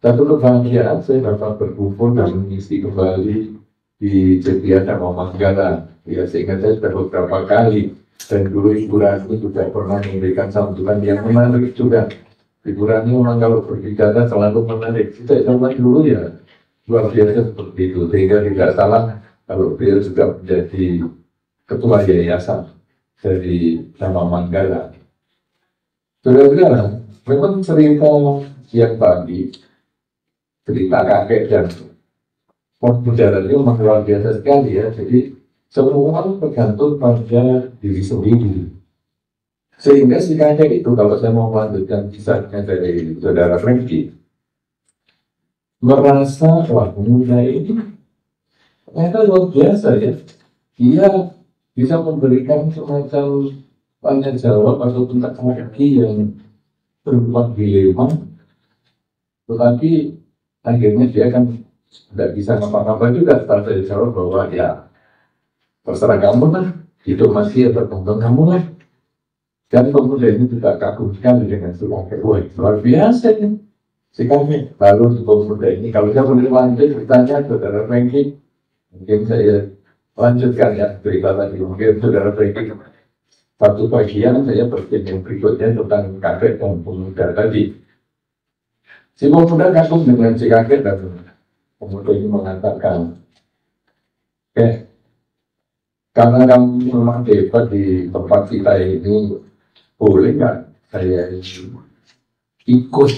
Satu kebahagiaan saya dapat berkumpul dan mengisi kembali di Jatian sama Manggala. Ya, sehingga saya sudah beberapa kali. Dan dulu hiburan itu juga pernah memberikan sambutan yang menarik juga. Hiburannya memang kalau berbicara selalu menarik. Kita zaman dulu ya luar biasa seperti itu. Sehingga tidak salah kalau beliau juga menjadi ketua yayasan dari nama Manggala. Saudara-saudara, memang cerita yang tadi, cerita kakek dan modern itu memang luar biasa sekali ya. Jadi semua tergantung pada diri sendiri. Sehingga si kakek itu, kalau saya mau melanjutkan kisahnya dari saudara Franky, merasa wah pemuda ini ternyata luar biasa ya. Dia bisa memberikan semacam tanya jawab atau teka-teki yang berupa dilema, tetapi akhirnya dia kan tidak bisa ngapa-ngapa juga. Setelah saya jawab bahwa ya terserah kamu lah, hidup masih ya berkembang kamu lah. Dan pemuda ini juga kagum sekali dengan si kakek. Wah, luar biasa ya si kakek. Lalu si pemuda ini, kalau saya boleh lanjut ceritanya saudara Franky, mungkin saya lanjutkan ya cerita tadi. Mungkin saudara Franky satu bagian saya berpikir yang berikutnya tentang kakek dan pemuda tadi. Si pemuda kagum dengan si kakek dan pemuda ini mengatakan, karena kamu memang hebat di tempat kita ini, boleh nggak saya ikut?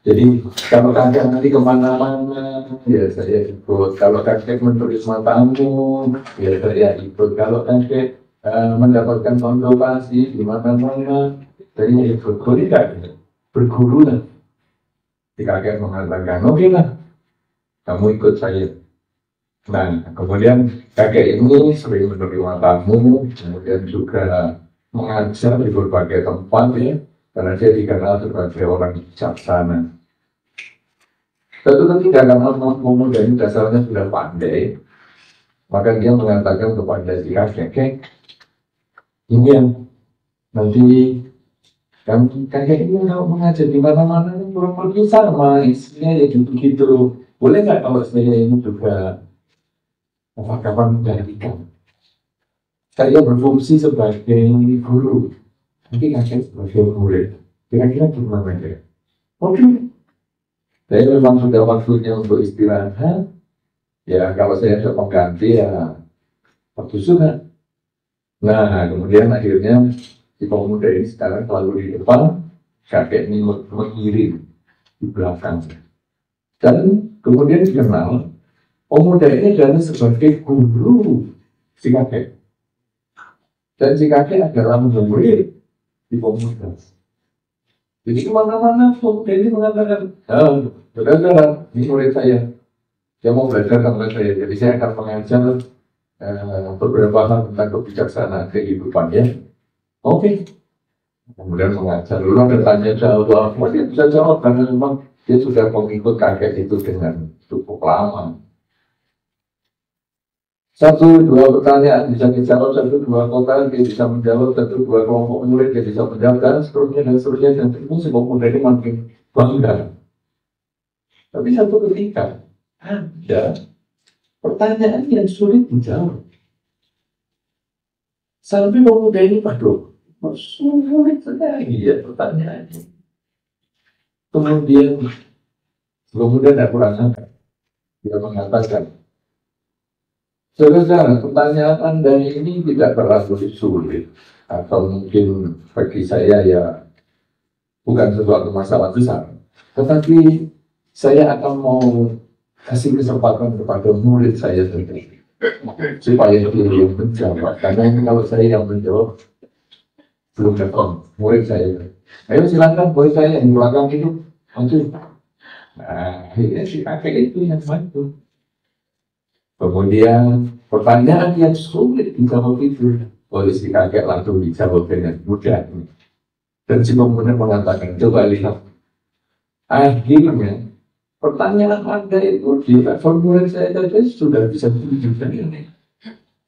Jadi kalau kakek nanti kemana-mana, ya saya ikut. Kalau kakek menulis matamu, ya saya ikut. Kalau kakek mendapatkan konsultasi di mana-mana, saya ikut. Boleh nggak? Berguru lah. Si kakek mengatakan, oke lah, kamu ikut saya. Nah, kemudian kakek ini sering menerima tamu, kemudian juga mengajar di berbagai tempat ya, karena dia dikenal sebagai orang bijaksana. Suatu ketika karena pemuda ini dasarnya sudah pandai, maka dia mengatakan kepada si kakek, ini yang nanti kakek ini kalau mengajar di mana-mana kurang lebih sama isinya ya gitu-gitu. Boleh nggak kalau saya ini juga kapan menggantikan? Saya berfungsi sebagai guru, nanti kakek sebagai murid. Kira-kira gimana ya? Oke. Saya memang sudah waktunya untuk istirahat. Ya kalau saya ada pengganti ya bagus juga. Nah kemudian akhirnya si pemuda ini sekarang selalu di depan, kakek ini mengiring di belakang. Dan kemudian dikenal pemuda ini adalah sebagai guru si kakek. Dan si kakek adalah murid di pemuda. Jadi kemana-mana pemuda ini mengatakan, saudara, ini murid saya. Dia mau belajar sama saya. Jadi saya akan mengajar beberapa hal tentang kebijaksanaan kehidupannya. Oke. Kemudian mengajar. Lalu ada tanya jawab. Dia bisa jawab karena memang dia sudah mengikut kakek itu dengan cukup lama. Satu, dua pertanyaan bisa dijawab, satu, dua kota dia bisa menjawab, satu, dua kelompok murid dia bisa menjawab, dan seterusnya, dan terus si pemuda ini makin bangga. Tapi satu ketika ada pertanyaan yang sulit dijawab. Sampai pemuda ini, waduh, sulit sekali ya pertanyaannya. Kemudian tidak kurang ajar. Dia mengatakan, saudara, pertanyaan Anda ini tidak terlalu sulit, atau mungkin bagi saya ya bukan sesuatu masalah besar. Tetapi saya akan mau kasih kesempatan kepada murid saya sendiri supaya dia yang menjawab. Karena ini kalau saya yang menjawab belum dapat murid saya. Ayo silakan murid saya yang belakang itu maju. Nah, akhirnya si kakek itu yang maju. Kemudian pertanyaan yang sulit dijawab itu oleh si kakek langsung dijawab dengan mudah. Dan si pemuda mengatakan, coba lihat. Akhirnya pertanyaan Anda itu di formulir saya tadi sudah bisa tunjukkan ini.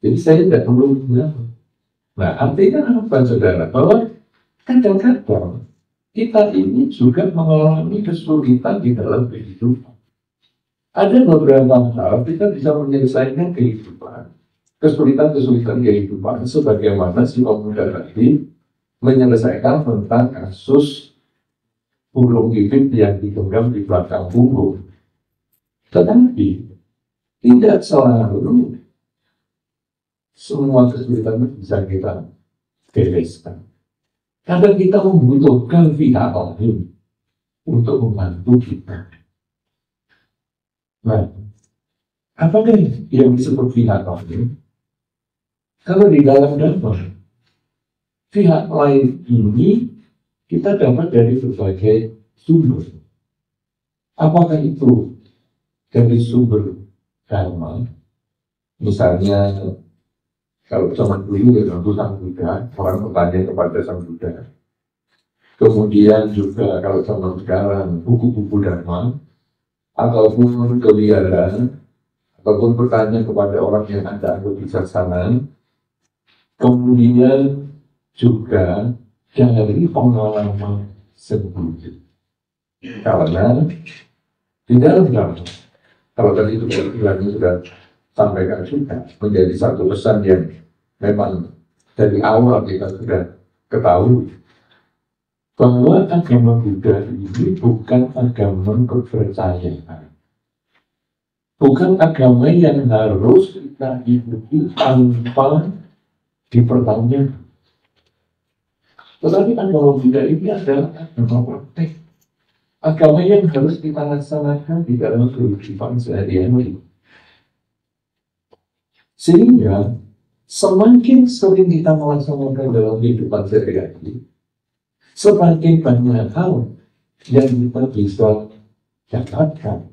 Jadi saya tidak perlu menjawab. Nah artinya apa saudara? Bahwa kadang-kadang kita ini juga mengalami kesulitan di dalam kehidupan. Ada beberapa hal kita bisa menyelesaikan kehidupan, kesulitan-kesulitan kehidupan, sebagaimana si pemuda tadi menyelesaikan tentang kasus burung pipit yang digenggam di belakang punggung. Tetapi tidak selalu semua kesulitan itu bisa kita bereskan. Kadang kita membutuhkan pihak lain untuk membantu kita. Nah, apakah yang disebut pihak lain? Kalau di dalam damai, pihak lain ini kita dapat dari berbagai sumber. Apakah itu dari sumber dharma? Misalnya, kalau zaman dulu ya tentu Sang Buddha, orang bertanya kepada Sang Buddha. Kemudian juga kalau zaman sekarang buku-buku dharma, ataupun keliaran, ataupun bertanya kepada orang yang ada anggap bijaksana. Kemudian juga dari pengalaman sendiri. Karena di dalam dhamma, kalau tadi itu sudah sampaikan juga, menjadi satu pesan yang memang dari awal kita sudah ketahui bahwa agama Buddha ini bukan agama kepercayaan, bukan agama yang harus kita ikuti tanpa dipertanyakan. Tetapi agama Buddha ini adalah agama praktek, agama yang harus kita laksanakan di dalam kehidupan sehari-hari. Sehingga semakin sering kita melaksanakan dalam kehidupan sehari-hari, semakin banyak hal yang kita bisa dapatkan.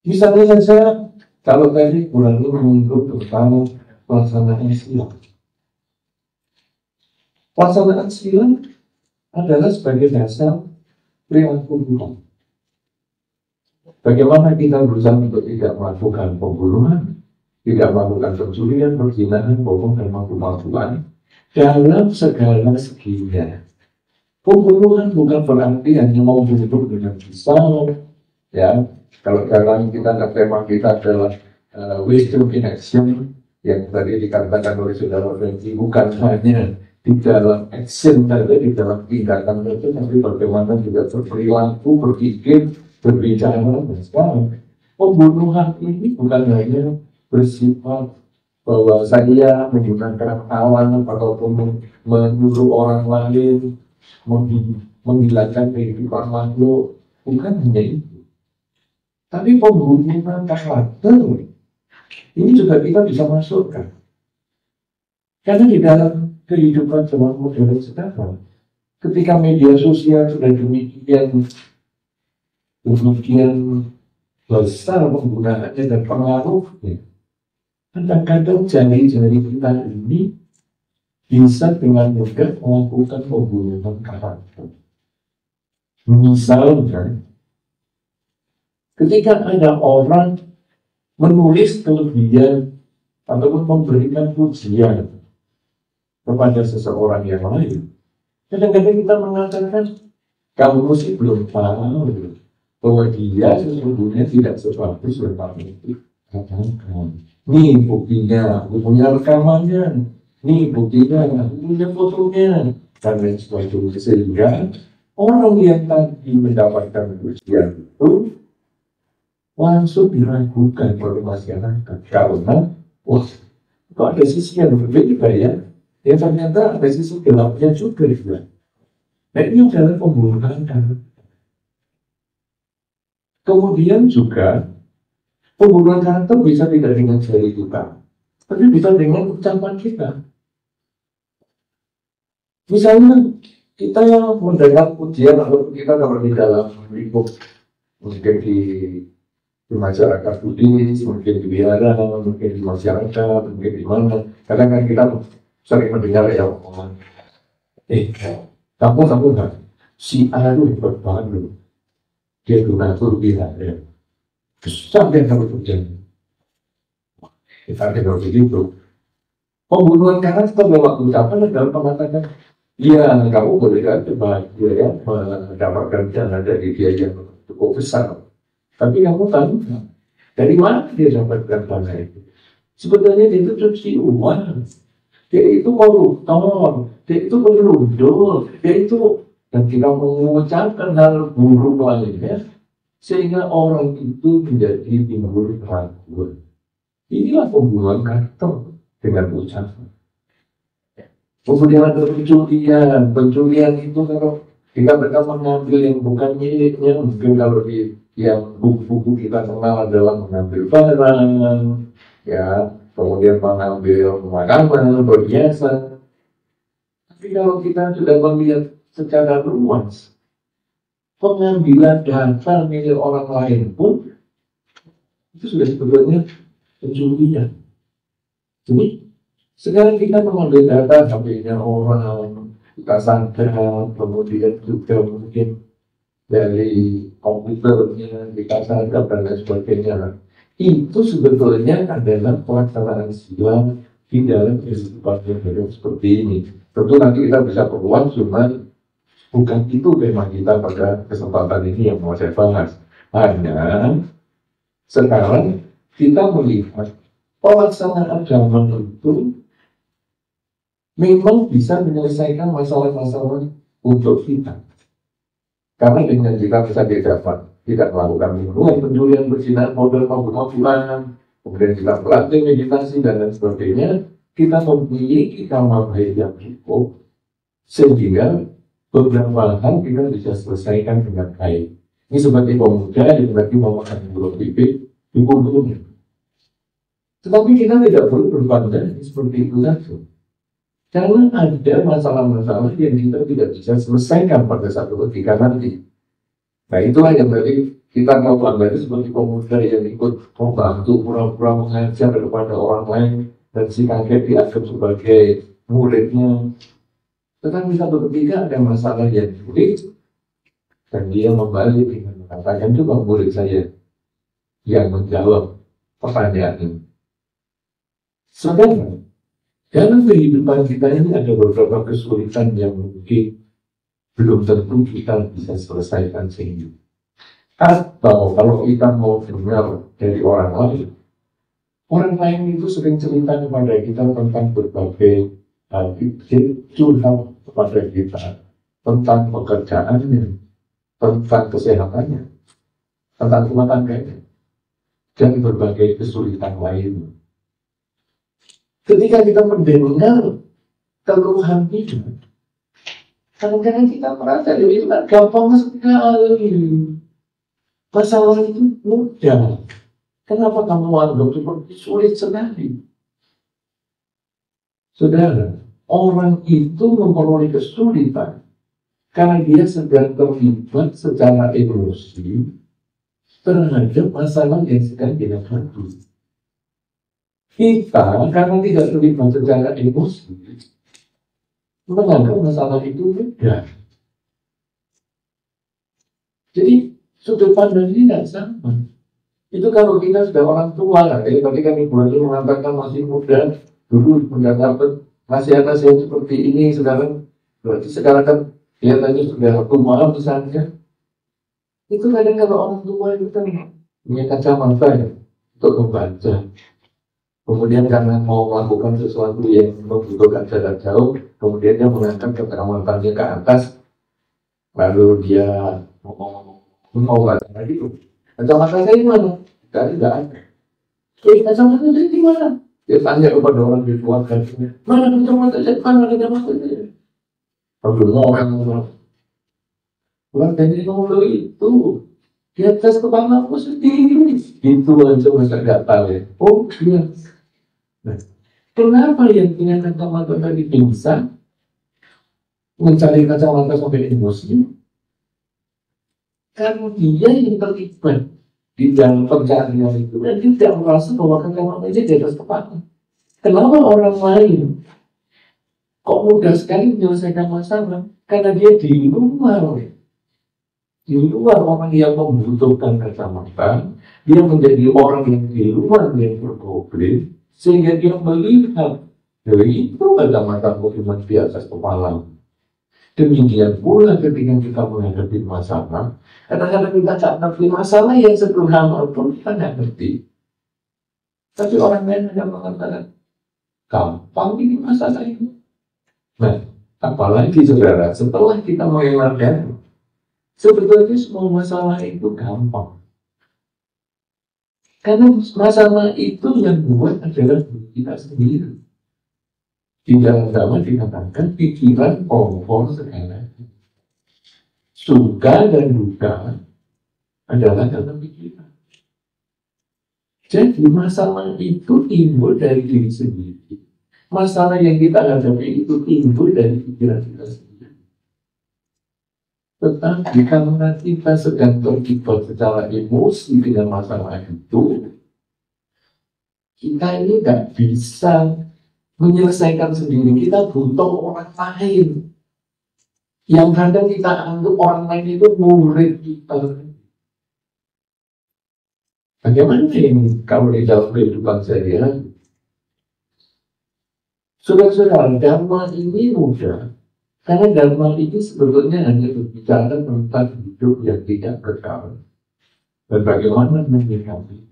Misalnya saja, kalau tadi kurang menyinggung tentang pelaksanaan silang. Pelaksanaan silang adalah sebagai dasar perilaku kita. Bagaimana kita berusaha untuk tidak melakukan pembunuhan, tidak melakukan pencurian, perzinahan, bohong, dan pemalsuan dalam segala seginya. Pembunuhan bukan berarti hanya mau bunuh dengan pisau, ya. Kalau dalam kita tema kita adalah wisdom in action, yang tadi dikatakan oleh saudara Renzi, bukan hanya di dalam action, tapi di dalam tindakan itu, tapi bagaimana juga berperilaku, berpikir, berbicara. Dan sekarang pembunuhan ini bukan hanya bersifat bahwa saya menggunakan alam ataupun menyuruh orang lain menghilangkan kehidupan makhluk, bukan hanya itu. Tapi pembunuhan karakter ini juga kita bisa masukkan. Karena di dalam kehidupan zaman modern sekarang, ketika media sosial sudah demikian besar penggunaannya dan pengaruhnya, kadang-kadang jari-jari kita ini bisa dengan mudah melakukan pembunuhan karakter. Misalnya, ketika ada orang menulis kelebihan ataupun memberikan pujian kepada seseorang yang lain, kadang-kadang kita mengatakan, kamu sih belum tahu bahwa dia sesungguhnya tidak sebagus seperti itu. Nih buktinya, aku punya rekamannya. Nih buktinya, aku punya fotonya. Dan lain sebagainya. Sehingga orang yang tadi mendapatkan pujian itu langsung diragukan oleh masyarakat. Karena, wah, kok ada sisi yang berbeda ya? Ya ternyata ada sisi gelapnya juga. Nah ini adalah pembunuhan karakter. Kemudian juga pembunuhan karakter bisa tidak dengan jari kita, tapi bisa dengan ucapan kita. Misalnya kita yang mendengar pujian atau kita kalau di dalam lingkup mungkin di masyarakat Buddhis, mungkin di wihara, mungkin di masyarakat, mungkin di mana. Kadang-kadang kita sering mendengar ya omongan, kamu nggak si A itu hebat banget, dia donatur wihara, besar dia kalau kerjanya. Kita dengar begitu. Pembunuhan karakter lewat ucapan adalah mengatakan, Iya, kamu boleh aja bahagia ya, mendapatkan dana dari dia yang cukup besar. Tapi kamu tahu nggak, dari mana dia dapatkan dana itu? Sebenarnya dia itu cuci uang, dia itu koruptor, dia itu penyelundup, dia itu, dan kita mengucapkan hal buruk lainnya, sehingga orang itu menjadi timbul keraguan. Inilah pembunuhan karakter dengan ucapan. Kemudian ada pencurian. Pencurian itu kalau kita mereka mengambil yang bukan miliknya, mungkin kalau di yang buku-buku kita kenal adalah mengambil barang, ya, kemudian mengambil makanan, perhiasan. Tapi kalau kita sudah melihat secara luas, pengambilan data milik orang lain pun itu sudah sebetulnya pencurian. Jadi sekarang kita mengambil data HP-nya orang, kita sandra, kemudian juga mungkin dari komputernya, kita sandra dan lain sebagainya. Itu sebetulnya adalah pelaksanaan silang di dalam kehidupan yang seperti ini. Tentu nanti kita bisa perluas, cuman bukan itu tema kita pada kesempatan ini yang mau saya bahas. Hanya sekarang kita melihat pelaksanaan zaman itu memang bisa menyelesaikan masalah-masalah untuk kita. Karena dengan kita bisa tidak melakukan minuman, pencurian, berzina, modal, mabuk-mabukan, kemudian kita berlatih meditasi dan lain sebagainya, kita memiliki kamar baik yang cukup, sehingga beberapa hal kita bisa selesaikan dengan baik. Ini sebagai pemuda yang berarti memakan buruk pipit, dibunuhnya. Tetapi kita tidak boleh berpandang seperti itu saja. Karena ada masalah-masalah yang kita tidak bisa selesaikan pada satu ketika nanti. Nah itulah yang tadi kita mau pelajari sebagai pemuda yang ikut membantu pura-pura mengajar kepada orang lain dan si kakek dianggap sebagai muridnya. Tetapi satu ketika ada masalah yang sulit dan dia membalik dengan mengatakan juga murid saya yang menjawab pertanyaan ini. Saudara, dalam kehidupan kita ini ada beberapa kesulitan yang mungkin belum tentu kita bisa selesaikan sendiri. Atau kalau kita mau dengar dari orang lain itu sering cerita kepada kita tentang berbagai hal, curhat kepada kita tentang pekerjaannya, tentang kesehatannya, tentang rumah tangganya, dan berbagai kesulitan lainnya. Ketika kita mendengar keluhan hidup, kadang-kadang kita merasa itu gampang sekali. Masalah itu mudah. Kenapa kamu anggap seperti sulit sekali? Saudara, orang itu memperoleh kesulitan karena dia sedang terlibat secara emosi terhadap masalah yang sedang dia hadapi. Kita karena tidak terlibat secara emosi menganggap masalah itu mudah. Jadi sudut pandang ini tidak sama. Itu kalau kita sudah orang tua, tadi kan Ibu Ani mengatakan masih muda, dulu mendapatkan nasihat-nasihat seperti ini, berarti sekarang kan kelihatannya sudah tua misalnya. Itu kadang kalau orang tua itu kan punya kacamata ya, untuk membaca. Kemudian karena mau melakukan sesuatu yang membutuhkan jarak jauh, kemudian dia mengangkat kacamatannya ke atas, lalu dia mau baca lagi tuh. Kacamata saya di mana? Tadi tidak ada. Kacamata saya di mana? Dia tanya kepada orang di keluarganya, mana kacamata saya? Mana kacamata saya? Kalau mau yang keluarganya ngomong itu di atas kepala aku sendiri. Itu aja masa nggak tahu ya. Oh iya. Nah, kenapa yang punya kacamata tadi bisa mencari kacamata sampai emosi? Karena dia yang terlibat di dalam pencarian itu dan tidak merasa bahwa kacamata itu di atas kepala. Kenapa orang lain kok mudah sekali menyelesaikan masalah? Karena dia di luar orang yang membutuhkan kacamata, dia menjadi orang yang di luar yang berproblem. Sehingga dia melihat dari itu kacamata cuma di atas kepala. Demikian pula ketika kita menghadapi masalah, kadang-kadang kita tak ngerti masalah yang sederhana pun kita nggak ngerti. Tapi orang lain hanya mengatakan, gampang ini masalah ini. Nah, apalagi saudara, setelah kita mengenalkan, sebetulnya semua masalah itu gampang. Karena masalah itu yang buat adalah kita sendiri. Di dalam agama dikatakan pikiran, kompor, segalanya. Suka dan duka adalah karena pikiran. Jadi masalah itu timbul dari diri sendiri. Masalah yang kita hadapi itu timbul dari pikiran kita sendiri. Tetapi karena kita sedang terlibat secara emosi dengan masalah itu, kita ini tidak bisa menyelesaikan sendiri. Kita butuh orang lain. Yang kadang kita anggap orang lain itu murid kita. Bagaimana ini kalau di dalam kehidupan sehari-hari? Saudara-saudara, dharma ini mudah. Karena dharma ini sebetulnya hanya berbicara tentang hidup yang tidak kekal. Dan bagaimana menyikapi.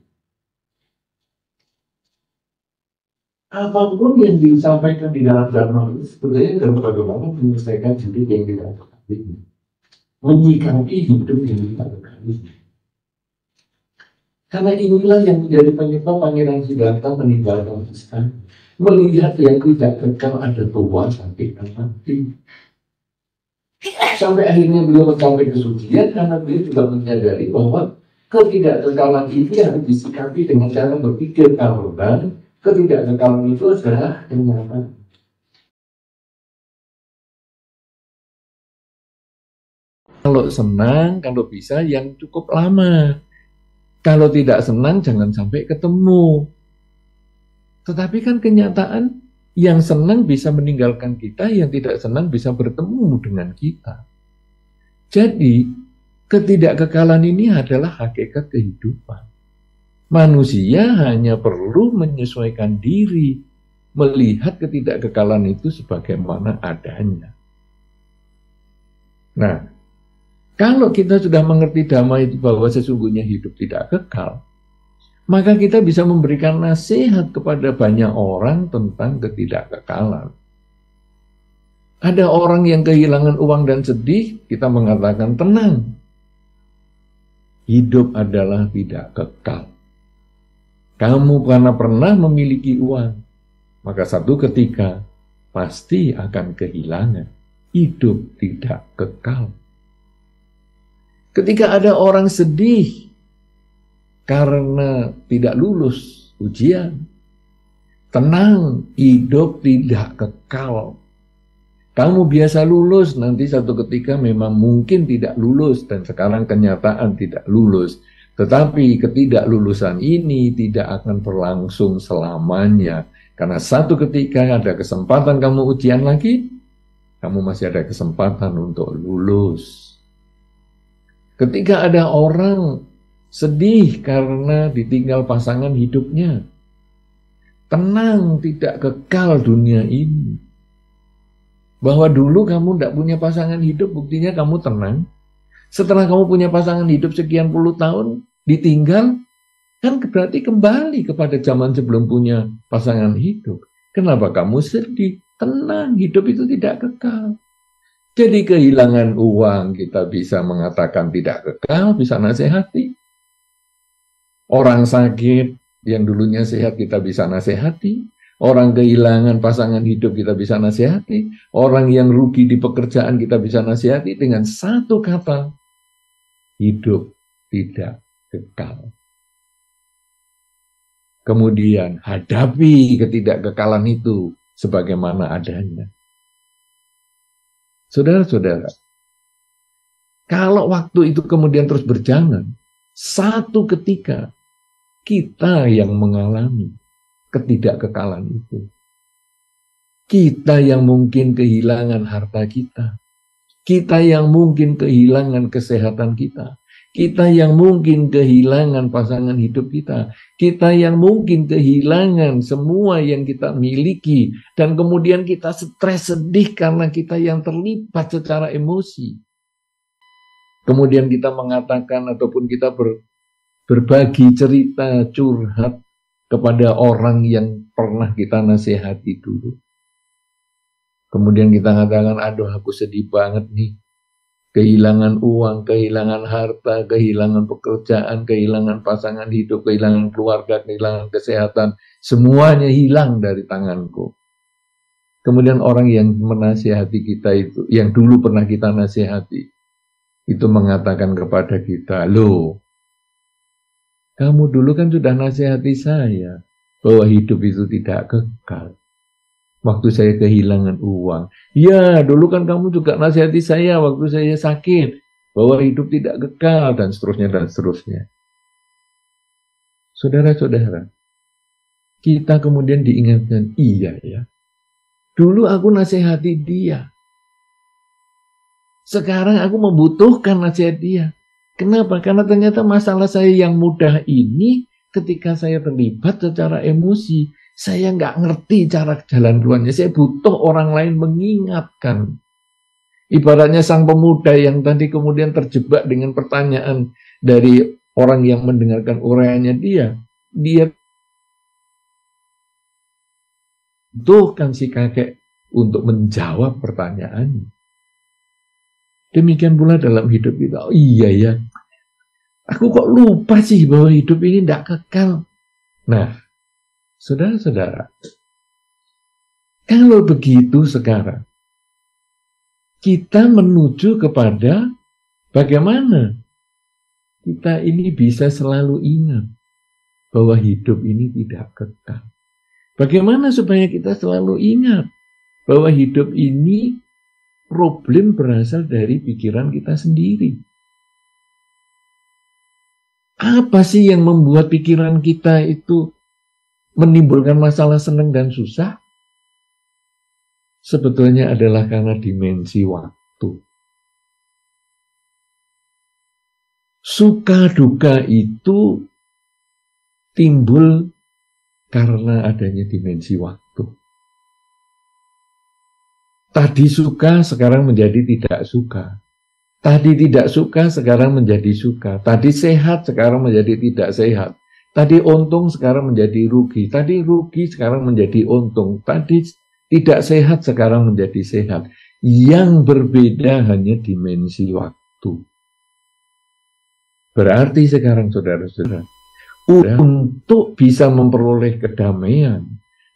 Apapun yang disampaikan di dalam dharma ini sebenarnya dalam bagaimana menyelesaikan hidup yang tidak kekal ini. Menyikapi hidup yang tidak kekal ini. Karena inilah yang menjadi penyebab Pangeran Siddhartha meninggalkan istana. Melihat yang tidak kekal ada tua sakit dan mati. Sampai akhirnya beliau mencapai kesucian karena beliau juga menyadari bahwa ketidakkekalan ini harus disikapi dengan cara berpikir karena ketidakkekalan itu adalah kenyataan. Kalau senang, kalau bisa yang cukup lama. Kalau tidak senang, jangan sampai ketemu. Tetapi kan kenyataan, yang senang bisa meninggalkan kita, yang tidak senang bisa bertemu dengan kita. Jadi, ketidakkekalan ini adalah hakikat kehidupan. Manusia hanya perlu menyesuaikan diri, melihat ketidakkekalan itu sebagaimana adanya. Nah, kalau kita sudah mengerti dhamma itu bahwa sesungguhnya hidup tidak kekal, maka kita bisa memberikan nasihat kepada banyak orang tentang ketidakkekalan. Ada orang yang kehilangan uang dan sedih, kita mengatakan tenang. Hidup adalah tidak kekal. Kamu karena pernah memiliki uang, maka satu ketika pasti akan kehilangan. Hidup tidak kekal. Ketika ada orang sedih karena tidak lulus ujian, tenang, hidup tidak kekal. Kamu biasa lulus, nanti satu ketika memang mungkin tidak lulus, dan sekarang kenyataan tidak lulus. Tetapi ketidaklulusan ini tidak akan berlangsung selamanya. Karena satu ketika ada kesempatan kamu ujian lagi, kamu masih ada kesempatan untuk lulus. Ketika ada orang sedih karena ditinggal pasangan hidupnya, tenang, tidak kekal dunia ini. Bahwa dulu kamu tidak punya pasangan hidup, buktinya kamu tenang. Setelah kamu punya pasangan hidup sekian puluh tahun, ditinggal, kan berarti kembali kepada zaman sebelum punya pasangan hidup. Kenapa kamu sedih? Tenang, hidup itu tidak kekal. Jadi kehilangan uang kita bisa mengatakan tidak kekal, bisa nasihati. Orang sakit yang dulunya sehat kita bisa nasihati. Orang kehilangan pasangan hidup kita bisa nasihati. Orang yang rugi di pekerjaan kita bisa nasihati dengan satu kata. Hidup tidak kekal. Kemudian hadapi ketidakkekalan itu sebagaimana adanya. Saudara-saudara, kalau waktu itu kemudian terus berjalan, satu ketika kita yang mengalami ketidakkekalan itu. Kita yang mungkin kehilangan harta kita. Kita yang mungkin kehilangan kesehatan kita. Kita yang mungkin kehilangan pasangan hidup kita. Kita yang mungkin kehilangan semua yang kita miliki. Dan kemudian kita stres, sedih karena kita yang terlibat secara emosi. Kemudian kita mengatakan ataupun kita berbagi cerita, curhat kepada orang yang pernah kita nasihati dulu. Kemudian kita katakan, aduh aku sedih banget nih. Kehilangan uang, kehilangan harta, kehilangan pekerjaan, kehilangan pasangan hidup, kehilangan keluarga, kehilangan kesehatan. Semuanya hilang dari tanganku. Kemudian orang yang menasihati kita itu, yang dulu pernah kita nasihati, itu mengatakan kepada kita, loh, kamu dulu kan sudah nasihati saya bahwa hidup itu tidak kekal. Waktu saya kehilangan uang. Ya, dulu kan kamu juga nasihati saya waktu saya sakit. Bahwa hidup tidak kekal, dan seterusnya, dan seterusnya. Saudara-saudara, kita kemudian diingatkan, iya ya. Dulu aku nasihati dia. Sekarang aku membutuhkan nasihat dia. Kenapa? Karena ternyata masalah saya yang mudah ini, ketika saya terlibat secara emosi, saya nggak ngerti cara jalan keluarnya. Saya butuh orang lain mengingatkan. Ibaratnya sang pemuda yang tadi kemudian terjebak dengan pertanyaan dari orang yang mendengarkan uraiannya dia. Dia butuhkan si kakek untuk menjawab pertanyaannya. Demikian pula dalam hidup kita. Oh iya ya, aku kok lupa sih bahwa hidup ini tidak kekal. Nah, saudara-saudara, kalau begitu sekarang, kita menuju kepada bagaimana kita ini bisa selalu ingat bahwa hidup ini tidak kekal. Bagaimana supaya kita selalu ingat bahwa hidup ini problem berasal dari pikiran kita sendiri. Apa sih yang membuat pikiran kita itu menimbulkan masalah senang dan susah? Sebetulnya adalah karena dimensi waktu. Suka duka itu timbul karena adanya dimensi waktu. Tadi suka, sekarang menjadi tidak suka. Tadi tidak suka, sekarang menjadi suka. Tadi sehat, sekarang menjadi tidak sehat. Tadi untung, sekarang menjadi rugi. Tadi rugi, sekarang menjadi untung. Tadi tidak sehat, sekarang menjadi sehat. Yang berbeda hanya dimensi waktu. Berarti sekarang saudara-saudara, untuk bisa memperoleh kedamaian,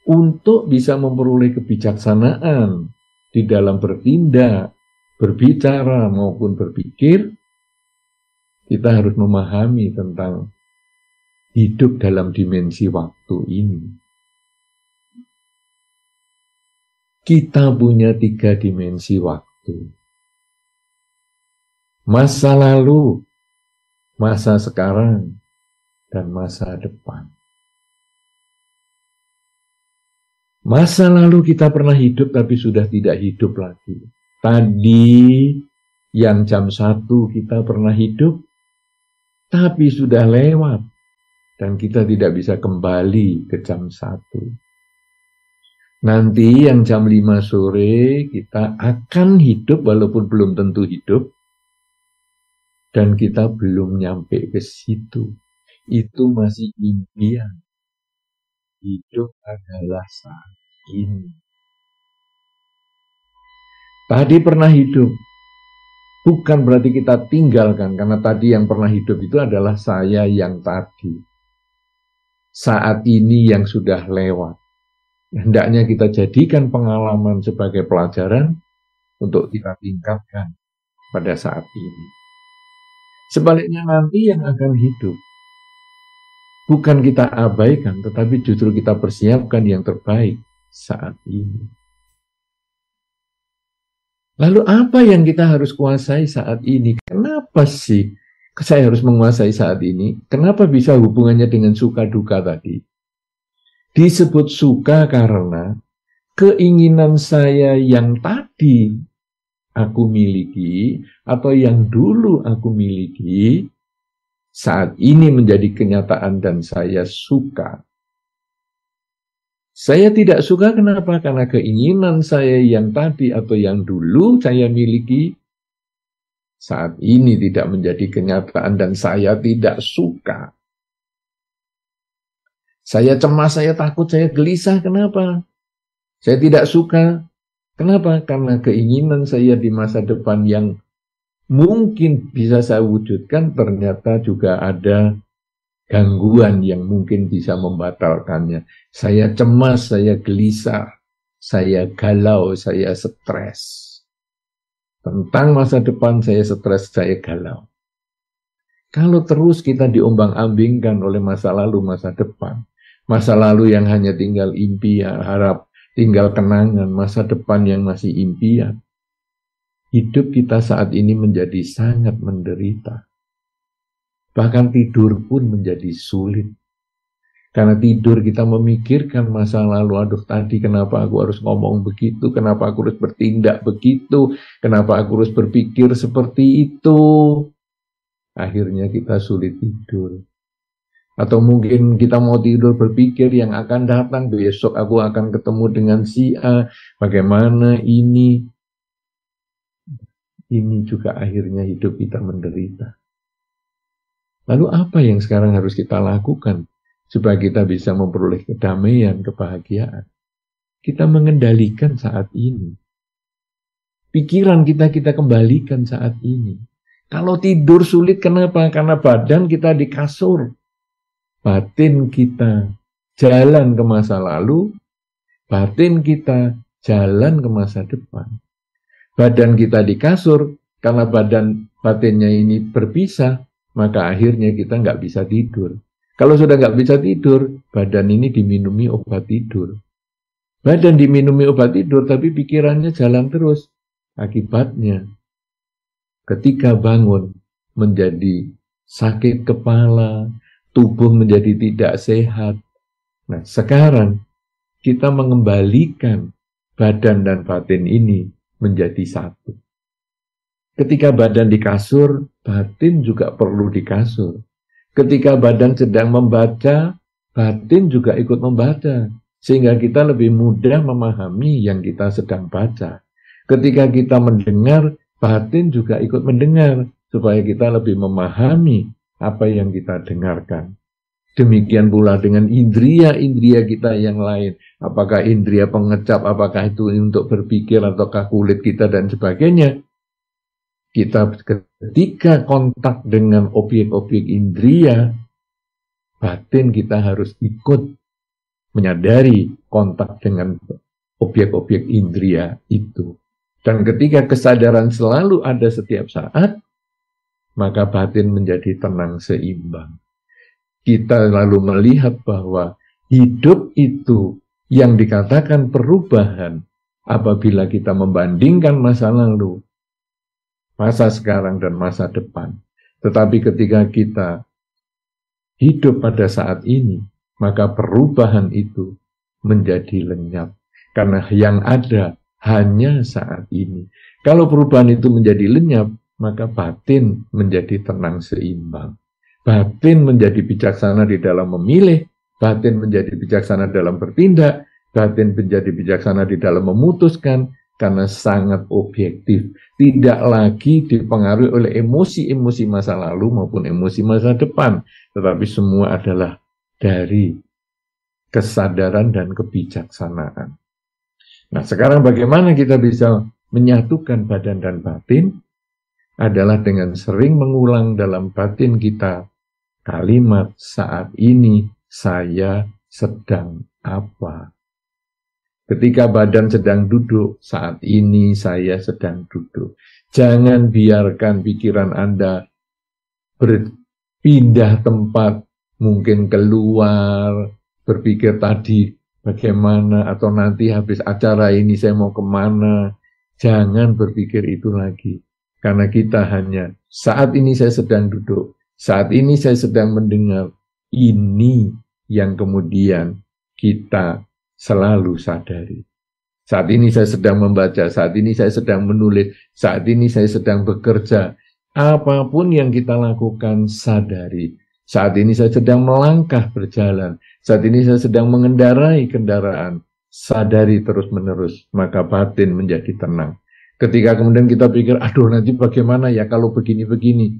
untuk bisa memperoleh kebijaksanaan di dalam bertindak, berbicara maupun berpikir, kita harus memahami tentang hidup dalam dimensi waktu ini. Kita punya 3 dimensi waktu. Masa lalu, masa sekarang, dan masa depan. Masa lalu kita pernah hidup tapi sudah tidak hidup lagi. Tadi yang jam 1 kita pernah hidup tapi sudah lewat dan kita tidak bisa kembali ke jam 1. Nanti yang jam 5 sore kita akan hidup walaupun belum tentu hidup dan kita belum nyampe ke situ. Itu masih impian. Hidup adalah saat ini. Tadi pernah hidup, bukan berarti kita tinggalkan, karena tadi yang pernah hidup itu adalah saya yang tadi. Saat ini yang sudah lewat. Hendaknya kita jadikan pengalaman sebagai pelajaran untuk kita tingkatkan pada saat ini. Sebaliknya nanti yang akan hidup, bukan kita abaikan, tetapi justru kita persiapkan yang terbaik saat ini. Lalu apa yang kita harus kuasai saat ini? Kenapa sih saya harus menguasai saat ini? Kenapa bisa hubungannya dengan suka duka tadi? Disebut suka karena keinginan saya yang tadi aku miliki atau yang dulu aku miliki saat ini menjadi kenyataan dan saya suka. Saya tidak suka kenapa? Karena keinginan saya yang tadi atau yang dulu saya miliki saat ini tidak menjadi kenyataan dan saya tidak suka. Saya cemas, saya takut, saya gelisah. Kenapa? Saya tidak suka. Kenapa? Karena keinginan saya di masa depan yang mungkin bisa saya wujudkan ternyata juga ada gangguan yang mungkin bisa membatalkannya. Saya cemas, saya gelisah, saya galau, saya stres. Tentang masa depan saya stres, saya galau. Kalau terus kita diombang-ambingkan oleh masa lalu, masa depan, masa lalu yang hanya tinggal impian, harap, tinggal kenangan, masa depan yang masih impian, hidup kita saat ini menjadi sangat menderita. Bahkan tidur pun menjadi sulit. Karena tidur kita memikirkan masa lalu, aduh tadi kenapa aku harus ngomong begitu, kenapa aku harus bertindak begitu, kenapa aku harus berpikir seperti itu. Akhirnya kita sulit tidur. Atau mungkin kita mau tidur berpikir yang akan datang, besok aku akan ketemu dengan si A, bagaimana ini. Ini juga akhirnya hidup kita menderita. Lalu apa yang sekarang harus kita lakukan supaya kita bisa memperoleh kedamaian, kebahagiaan? Kita mengendalikan saat ini. Pikiran kita kembalikan saat ini. Kalau tidur sulit, kenapa? Karena badan kita di kasur. Batin kita jalan ke masa lalu, batin kita jalan ke masa depan. Badan kita di kasur, karena batinnya ini berpisah, maka akhirnya kita nggak bisa tidur. Kalau sudah nggak bisa tidur, badan ini diminumi obat tidur. Badan diminumi obat tidur, tapi pikirannya jalan terus. Akibatnya, ketika bangun menjadi sakit kepala, tubuh menjadi tidak sehat. Nah, sekarang kita mengembalikan badan dan batin ini menjadi satu. Ketika badan di kasur, batin juga perlu di kasur. Ketika badan sedang membaca, batin juga ikut membaca. Sehingga kita lebih mudah memahami yang kita sedang baca. Ketika kita mendengar, batin juga ikut mendengar. Supaya kita lebih memahami apa yang kita dengarkan. Demikian pula dengan indria-indria kita yang lain. Apakah indria pengecap, apakah itu untuk berpikir, ataukah kulit kita dan sebagainya. Kita ketika kontak dengan objek-objek indria, batin kita harus ikut menyadari kontak dengan objek-objek indria itu. Dan ketika kesadaran selalu ada setiap saat, maka batin menjadi tenang seimbang. Kita lalu melihat bahwa hidup itu yang dikatakan perubahan apabila kita membandingkan masa lalu, masa sekarang dan masa depan. Tetapi ketika kita hidup pada saat ini, maka perubahan itu menjadi lenyap. Karena yang ada hanya saat ini. Kalau perubahan itu menjadi lenyap, maka batin menjadi tenang seimbang. Batin menjadi bijaksana di dalam memilih, batin menjadi bijaksana dalam bertindak, batin menjadi bijaksana di dalam memutuskan, karena sangat objektif. Tidak lagi dipengaruhi oleh emosi-emosi masa lalu maupun emosi masa depan. Tetapi semua adalah dari kesadaran dan kebijaksanaan. Nah, sekarang bagaimana kita bisa menyatukan badan dan batin? Adalah dengan sering mengulang dalam batin kita kalimat saat ini saya sedang apa. Ketika badan sedang duduk, saat ini saya sedang duduk. Jangan biarkan pikiran Anda berpindah tempat, mungkin keluar, berpikir tadi bagaimana, atau nanti habis acara ini saya mau kemana. Jangan berpikir itu lagi. Karena kita hanya, saat ini saya sedang duduk, saat ini saya sedang mendengar, ini yang kemudian kita selalu sadari. Saat ini saya sedang membaca, saat ini saya sedang menulis, saat ini saya sedang bekerja. Apapun yang kita lakukan, sadari. Saat ini saya sedang melangkah berjalan. Saat ini saya sedang mengendarai kendaraan. Sadari terus-menerus, maka batin menjadi tenang. Ketika kemudian kita pikir, aduh nanti bagaimana ya kalau begini-begini.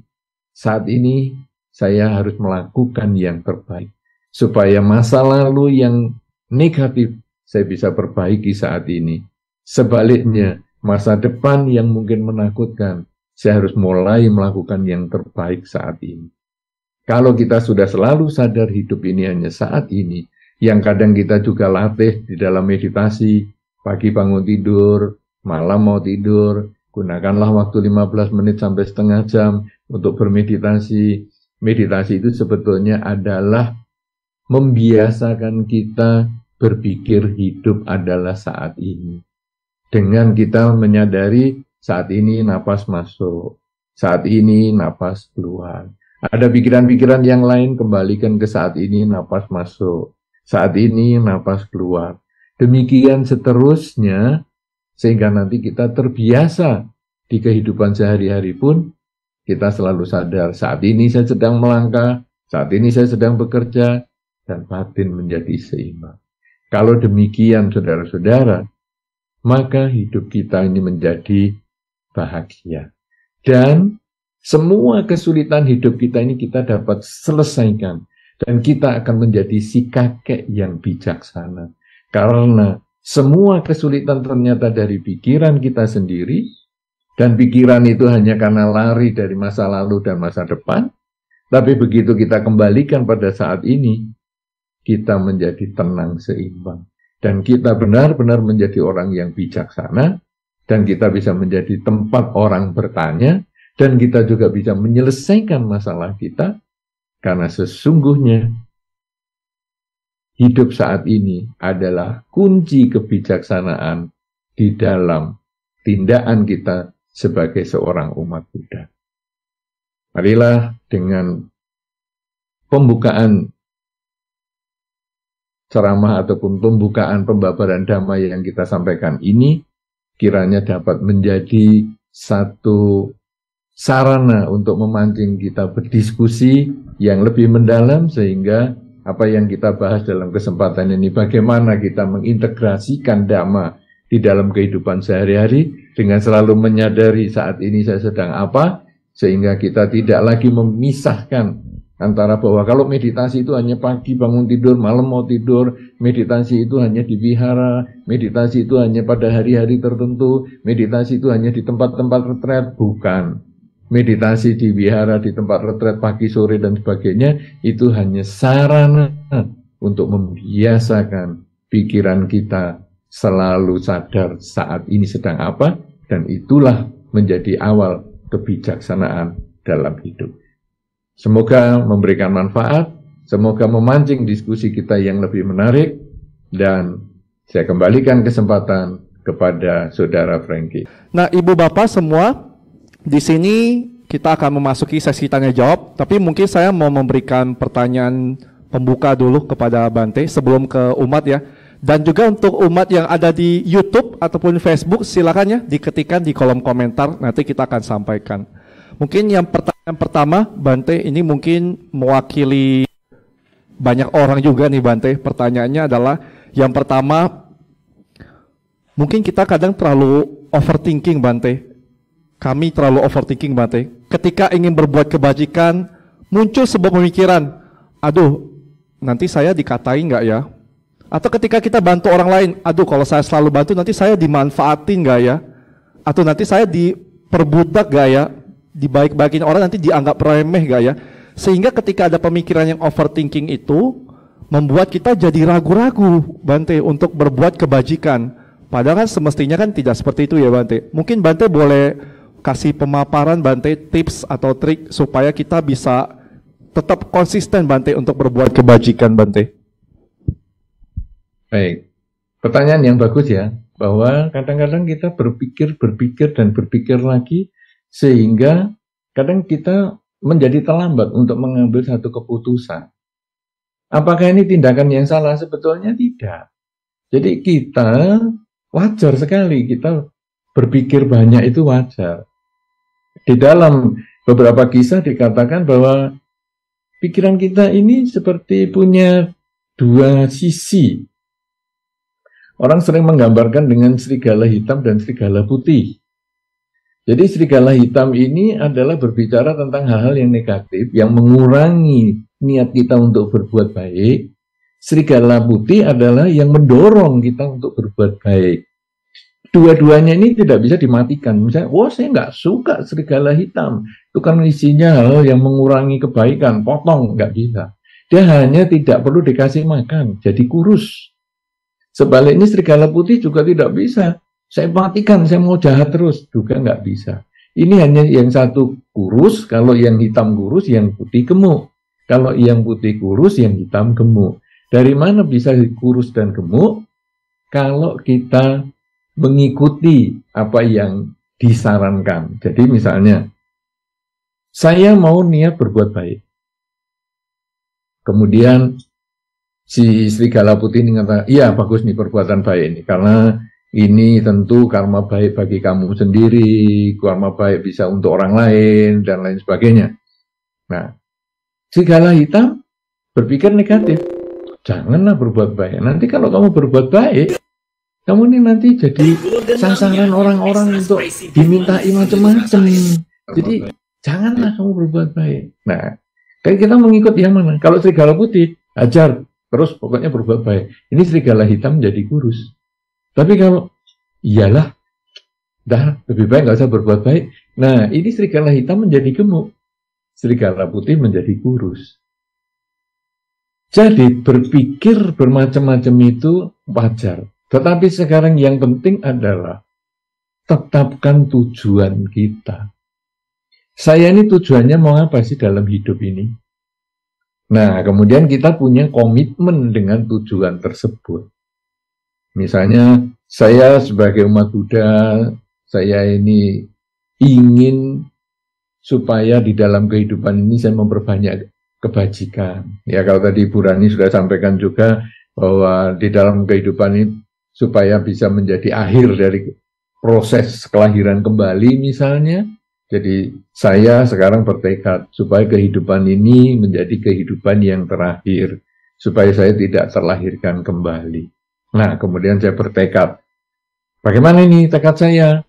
Saat ini saya harus melakukan yang terbaik. Supaya masa lalu yang negatif saya bisa perbaiki saat ini. Sebaliknya, masa depan yang mungkin menakutkan, saya harus mulai melakukan yang terbaik saat ini. Kalau kita sudah selalu sadar hidup ini hanya saat ini, yang kadang kita juga latih di dalam meditasi, pagi bangun tidur, malam mau tidur, gunakanlah waktu 15 menit sampai setengah jam untuk bermeditasi. Meditasi itu sebetulnya adalah membiasakan kita berpikir hidup adalah saat ini. Dengan kita menyadari saat ini napas masuk, saat ini napas keluar. Ada pikiran-pikiran yang lain, kembalikan ke saat ini napas masuk, saat ini napas keluar. Demikian seterusnya, sehingga nanti kita terbiasa di kehidupan sehari-hari pun, kita selalu sadar saat ini saya sedang melangkah, saat ini saya sedang bekerja, dan batin menjadi seimbang. Kalau demikian saudara-saudara, maka hidup kita ini menjadi bahagia. Dan semua kesulitan hidup kita ini kita dapat selesaikan. Dan kita akan menjadi si kakek yang bijaksana. Karena semua kesulitan ternyata dari pikiran kita sendiri. Dan pikiran itu hanya karena lari dari masa lalu dan masa depan. Tapi begitu kita kembalikan pada saat ini, kita menjadi tenang seimbang. Dan kita benar-benar menjadi orang yang bijaksana, dan kita bisa menjadi tempat orang bertanya, dan kita juga bisa menyelesaikan masalah kita, karena sesungguhnya hidup saat ini adalah kunci kebijaksanaan di dalam tindakan kita sebagai seorang umat Buddha. Marilah dengan pembukaan ceramah ataupun pembukaan pembabaran Dhamma yang kita sampaikan ini kiranya dapat menjadi satu sarana untuk memancing kita berdiskusi yang lebih mendalam, sehingga apa yang kita bahas dalam kesempatan ini, bagaimana kita mengintegrasikan Dhamma di dalam kehidupan sehari-hari dengan selalu menyadari saat ini saya sedang apa, sehingga kita tidak lagi memisahkan antara bahwa kalau meditasi itu hanya pagi bangun tidur, malam mau tidur, meditasi itu hanya di wihara, meditasi itu hanya pada hari-hari tertentu, meditasi itu hanya di tempat-tempat retret. Bukan. Meditasi di wihara, di tempat retret pagi, sore, dan sebagainya, itu hanya sarana untuk membiasakan pikiran kita selalu sadar saat ini sedang apa, dan itulah menjadi awal kebijaksanaan dalam hidup. Semoga memberikan manfaat, semoga memancing diskusi kita yang lebih menarik, dan saya kembalikan kesempatan kepada Saudara Frankie. Nah, Ibu Bapak semua, di sini kita akan memasuki sesi tanya jawab, tapi mungkin saya mau memberikan pertanyaan pembuka dulu kepada Bante sebelum ke umat ya. Dan juga untuk umat yang ada di YouTube ataupun Facebook, silakan ya diketikkan di kolom komentar, nanti kita akan sampaikan. Mungkin yang pertanyaan pertama, Bante, ini mungkin mewakili banyak orang juga nih Bante. Pertanyaannya adalah, yang pertama, mungkin kita kadang terlalu overthinking Bante. Kami terlalu overthinking Bante. Ketika ingin berbuat kebajikan, muncul sebuah pemikiran, aduh, nanti saya dikatain nggak ya? Atau ketika kita bantu orang lain, aduh kalau saya selalu bantu nanti saya dimanfaatin nggak ya? Atau nanti saya diperbudak nggak ya? Dibaik-baikin orang nanti dianggap remeh gak ya? Sehingga ketika ada pemikiran yang overthinking itu membuat kita jadi ragu-ragu Bante untuk berbuat kebajikan. Padahal kan semestinya kan tidak seperti itu ya Bante. Mungkin Bante boleh kasih pemaparan Bante, tips atau trik supaya kita bisa tetap konsisten Bante untuk berbuat kebajikan Bante. Baik, pertanyaan yang bagus ya, bahwa kadang-kadang kita berpikir lagi, sehingga kadang kita menjadi terlambat untuk mengambil satu keputusan. Apakah ini tindakan yang salah? Sebetulnya tidak. Jadi kita wajar sekali, kita berpikir banyak itu wajar. Di dalam beberapa kisah dikatakan bahwa pikiran kita ini seperti punya dua sisi. Orang sering menggambarkan dengan serigala hitam dan serigala putih. Jadi serigala hitam ini adalah berbicara tentang hal-hal yang negatif, yang mengurangi niat kita untuk berbuat baik. Serigala putih adalah yang mendorong kita untuk berbuat baik. Dua-duanya ini tidak bisa dimatikan. Misalnya, saya nggak suka serigala hitam. Itu kan isinya hal yang mengurangi kebaikan, potong, nggak bisa. Dia hanya tidak perlu dikasih makan, jadi kurus. Sebaliknya serigala putih juga tidak bisa. Saya matikan, saya mau jahat terus. Juga nggak bisa. Ini hanya yang satu kurus, kalau yang hitam kurus, yang putih gemuk. Kalau yang putih kurus, yang hitam gemuk. Dari mana bisa kurus dan gemuk? Kalau kita mengikuti apa yang disarankan. Jadi misalnya, saya mau niat berbuat baik. Kemudian si serigala putih ini mengatakan, iya bagus nih perbuatan baik ini, karena ini tentu karma baik bagi kamu sendiri, karma baik bisa untuk orang lain, dan lain sebagainya. Nah, serigala hitam berpikir negatif, janganlah berbuat baik. Nanti kalau kamu berbuat baik, kamu ini nanti jadi sasaran orang-orang untuk dimintai macam-macam. Jadi, janganlah kamu berbuat baik. Nah, kayak kita mengikut yang mana? Kalau serigala putih, ajar. Terus pokoknya berbuat baik. Ini serigala hitam jadi kurus. Tapi kalau, iyalah, dah lebih baik nggak usah berbuat baik. Nah, ini serigala hitam menjadi gemuk. Serigala putih menjadi kurus. Jadi berpikir bermacam-macam itu wajar. Tetapi sekarang yang penting adalah tetapkan tujuan kita. Saya ini tujuannya mau apa sih dalam hidup ini? Nah, kemudian kita punya komitmen dengan tujuan tersebut. Misalnya, saya sebagai umat Buddha, saya ini ingin supaya di dalam kehidupan ini saya memperbanyak kebajikan. Ya, kalau tadi Bu Rani sudah sampaikan juga bahwa di dalam kehidupan ini supaya bisa menjadi akhir dari proses kelahiran kembali misalnya. Jadi saya sekarang bertekad supaya kehidupan ini menjadi kehidupan yang terakhir, supaya saya tidak terlahirkan kembali. Nah, kemudian saya bertekad, bagaimana ini tekad saya?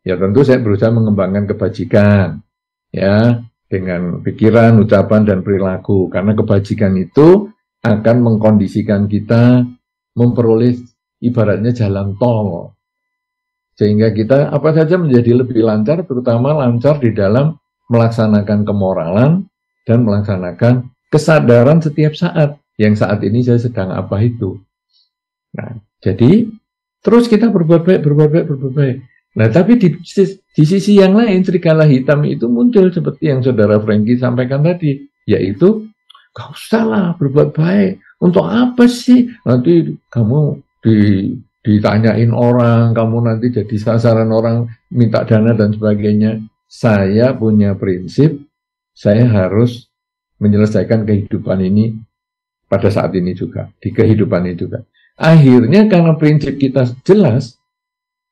Ya tentu saya berusaha mengembangkan kebajikan, ya, dengan pikiran, ucapan, dan perilaku. Karena kebajikan itu akan mengkondisikan kita memperoleh ibaratnya jalan tol. Sehingga kita apa saja menjadi lebih lancar, terutama lancar di dalam melaksanakan kemoralan dan melaksanakan kesadaran setiap saat. Yang saat ini saya sedang apa itu. Nah, jadi terus kita berbuat baik. Nah, tapi di sisi yang lain, serigala hitam itu muncul seperti yang Saudara Frankie sampaikan tadi, yaitu, gak usah lah berbuat baik. Untuk apa sih? Nanti kamu ditanyain orang, kamu nanti jadi sasaran orang, minta dana dan sebagainya. Saya punya prinsip, saya harus menyelesaikan kehidupan ini pada saat ini juga, di kehidupan ini juga. Akhirnya karena prinsip kita jelas,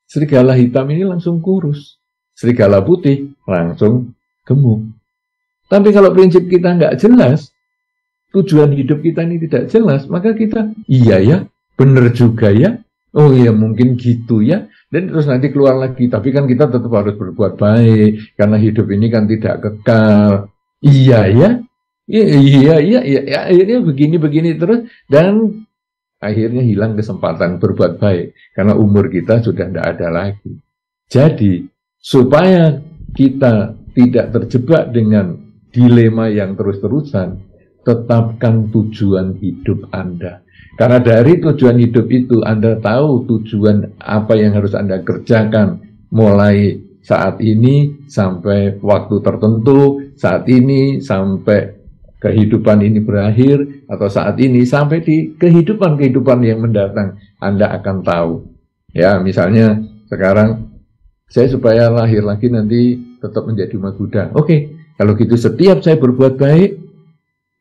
serigala hitam ini langsung kurus, serigala putih langsung gemuk. Tapi kalau prinsip kita nggak jelas, tujuan hidup kita ini tidak jelas, maka kita, iya ya, benar juga ya, oh iya mungkin gitu ya, dan terus nanti keluar lagi, tapi kan kita tetap harus berbuat baik, karena hidup ini kan tidak kekal. Iya ya, akhirnya begini terus, dan akhirnya hilang kesempatan berbuat baik, karena umur kita sudah tidak ada lagi. Jadi, supaya kita tidak terjebak dengan dilema yang terus-terusan, tetapkan tujuan hidup Anda. Karena dari tujuan hidup itu Anda tahu tujuan apa yang harus Anda kerjakan mulai saat ini sampai waktu tertentu, saat ini sampai kehidupan ini berakhir, atau saat ini sampai di kehidupan yang mendatang. Anda akan tahu. Ya, misalnya sekarang saya supaya lahir lagi nanti tetap menjadi umat Buddha. Oke, kalau gitu setiap saya berbuat baik,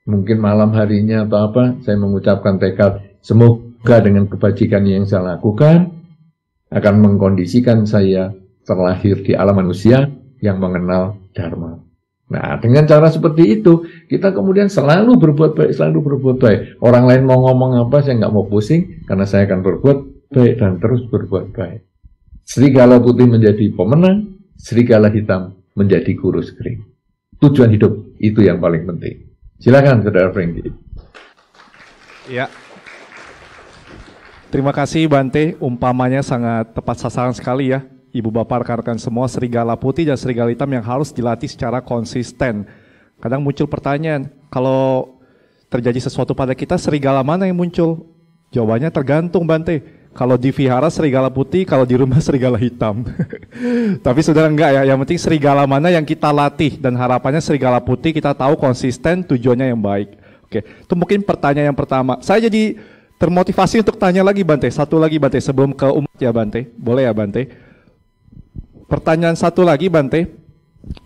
mungkin malam harinya atau apa, saya mengucapkan tekad, semoga dengan kebajikan yang saya lakukan akan mengkondisikan saya terlahir di alam manusia yang mengenal Dharma. Nah, dengan cara seperti itu, kita kemudian selalu berbuat baik, selalu berbuat baik. Orang lain mau ngomong apa, saya nggak mau pusing, karena saya akan berbuat baik dan terus berbuat baik. Serigala putih menjadi pemenang, serigala hitam menjadi kurus kering. Tujuan hidup itu yang paling penting. Silakan, Saudara Franky. Ya. Terima kasih Bante, umpamanya sangat tepat sasaran sekali ya. Ibu Bapak rekan-rekan semua, serigala putih dan serigala hitam yang harus dilatih secara konsisten. Kadang muncul pertanyaan, kalau terjadi sesuatu pada kita, serigala mana yang muncul? Jawabannya tergantung Bante. Kalau di vihara serigala putih, kalau di rumah serigala hitam. Tapi saudara enggak ya, yang penting serigala mana yang kita latih. Dan harapannya serigala putih kita tahu konsisten, tujuannya yang baik. Oke, itu mungkin pertanyaan yang pertama. Saya jadi termotivasi untuk tanya lagi Bante, satu lagi Bante, sebelum ke umat ya Bante. Boleh ya Bante? Pertanyaan satu lagi Bante,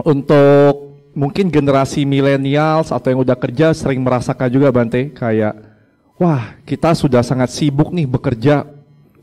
untuk mungkin generasi milenials atau yang udah kerja sering merasakan juga Bante, kayak wah kita sudah sangat sibuk nih bekerja,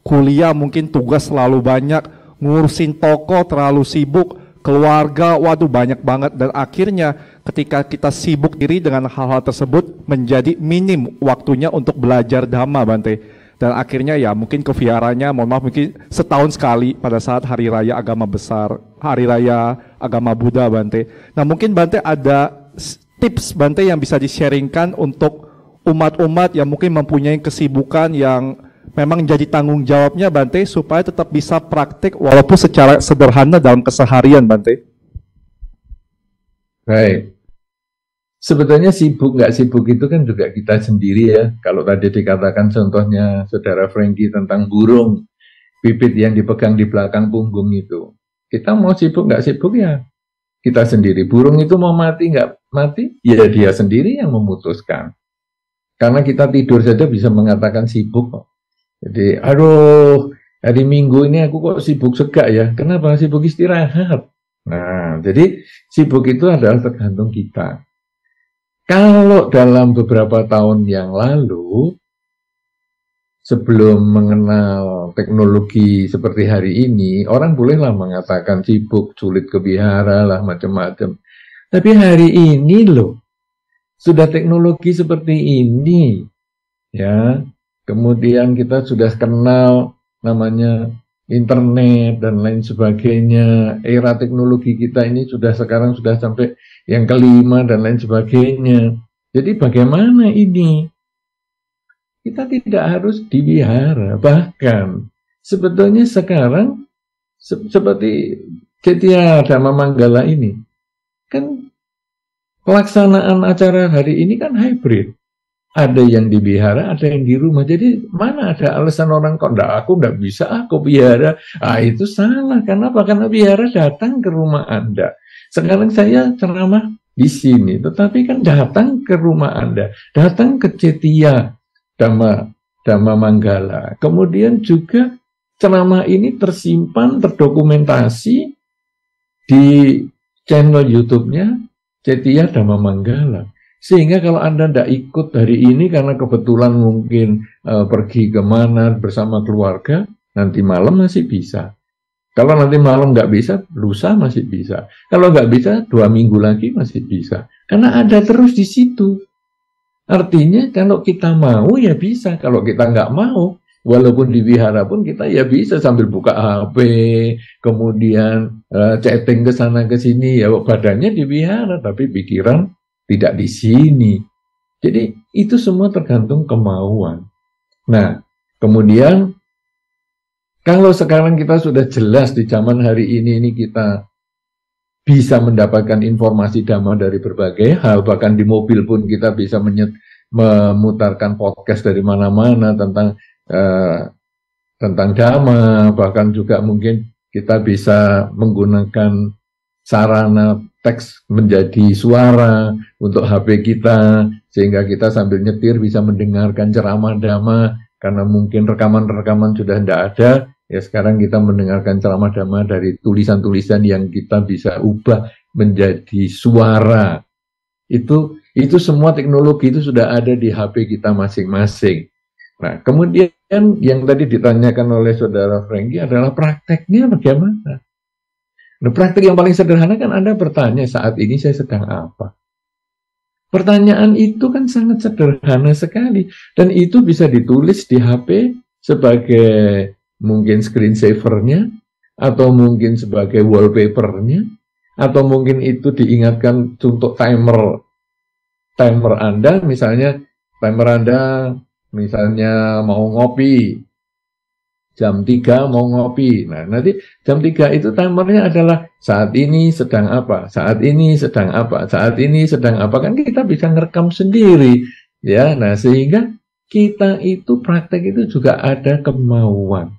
kuliah mungkin tugas selalu banyak, ngurusin toko terlalu sibuk, keluarga waduh banyak banget, dan akhirnya ketika kita sibuk diri dengan hal-hal tersebut menjadi minim waktunya untuk belajar Dhamma Bante. Dan akhirnya ya mungkin ke viharanya, mohon maaf mungkin setahun sekali pada saat hari raya agama besar, hari raya agama Buddha Bante. Nah mungkin Bante ada tips Bante yang bisa di-sharingkan untuk umat-umat yang mungkin mempunyai kesibukan yang memang jadi tanggung jawabnya Bante, supaya tetap bisa praktik walaupun secara sederhana dalam keseharian Bante. Baik. Sebetulnya sibuk nggak sibuk itu kan juga kita sendiri ya. Kalau tadi dikatakan contohnya Saudara Franky tentang burung, bibit yang dipegang di belakang punggung itu. Kita mau sibuk nggak sibuk ya kita sendiri. Burung itu mau mati nggak mati, ya dia sendiri yang memutuskan. Karena kita tidur saja bisa mengatakan sibuk kok. Jadi, aduh, hari Minggu ini aku kok sibuk segak ya. Kenapa? Sibuk istirahat. Nah, jadi sibuk itu adalah tergantung kita. Kalau dalam beberapa tahun yang lalu, sebelum mengenal teknologi seperti hari ini, orang bolehlah mengatakan sibuk, sulit ke vihara lah, macam-macam. Tapi hari ini loh, sudah teknologi seperti ini, ya. Kemudian kita sudah kenal namanya internet dan lain sebagainya. Era teknologi kita ini sekarang sudah sampai yang kelima dan lain sebagainya. Jadi bagaimana ini? Kita tidak harus divihara. Bahkan sebetulnya sekarang seperti Cetya Dhamma Manggala ini, kan pelaksanaan acara hari ini kan hybrid. Ada yang di vihara, ada yang di rumah. Jadi mana ada alasan orang kok aku enggak bisa aku vihara. Itu salah. Kenapa? Karena vihara datang ke rumah Anda. Sekarang saya ceramah di sini, tetapi kan datang ke rumah Anda, datang ke Cetya Dhamma Manggala. Kemudian juga ceramah ini tersimpan, terdokumentasi di channel YouTube-nya Cetya Dhamma Manggala. Sehingga kalau Anda tidak ikut hari ini karena kebetulan mungkin pergi kemana bersama keluarga, nanti malam masih bisa. Kalau nanti malam nggak bisa, lusa masih bisa. Kalau nggak bisa, 2 minggu lagi masih bisa. Karena ada terus di situ. Artinya kalau kita mau ya bisa. Kalau kita nggak mau, walaupun di wihara pun kita ya bisa sambil buka HP, kemudian chatting ke sana ke sini. Ya badannya di wihara, tapi pikiran tidak di sini. Jadi itu semua tergantung kemauan. Nah, kemudian kalau sekarang kita sudah jelas di zaman hari ini kita bisa mendapatkan informasi Dhamma dari berbagai hal, bahkan di mobil pun kita bisa memutarkan podcast dari mana-mana tentang Dhamma, bahkan juga mungkin kita bisa menggunakan sarana teks menjadi suara untuk HP kita, sehingga kita sambil nyetir bisa mendengarkan ceramah Dhamma. Karena mungkin rekaman-rekaman sudah tidak ada, ya sekarang kita mendengarkan ceramah Dhamma dari tulisan-tulisan yang kita bisa ubah menjadi suara. Itu semua teknologi itu sudah ada di HP kita masing-masing. Nah, kemudian yang tadi ditanyakan oleh Saudara Franky adalah prakteknya bagaimana? Nah, praktik yang paling sederhana kan Anda bertanya, saat ini saya sedang apa? Pertanyaan itu kan sangat sederhana sekali. Dan itu bisa ditulis di HP sebagai mungkin screensaver-nya, atau mungkin sebagai wallpaper-nya, atau mungkin itu diingatkan untuk timer Anda, misalnya mau ngopi, jam 3 mau ngopi. Nah, nanti jam 3 itu timernya adalah saat ini sedang apa, saat ini sedang apa, saat ini sedang apa. Kan kita bisa ngerekam sendiri. Ya, nah sehingga kita itu praktek itu juga ada kemauan.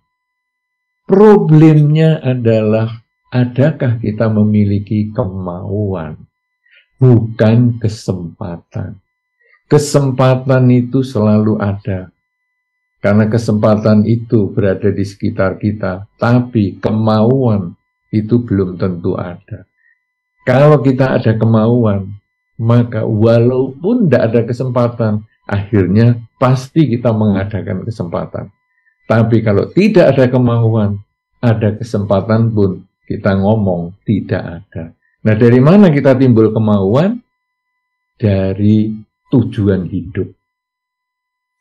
Problemnya adalah, adakah kita memiliki kemauan? Bukan kesempatan. Kesempatan itu selalu ada. Karena kesempatan itu berada di sekitar kita, tapi kemauan itu belum tentu ada. Kalau kita ada kemauan, maka walaupun tidak ada kesempatan, akhirnya pasti kita mengadakan kesempatan. Tapi kalau tidak ada kemauan, ada kesempatan pun kita ngomong tidak ada. Nah, dari mana kita timbul kemauan? Dari tujuan hidup.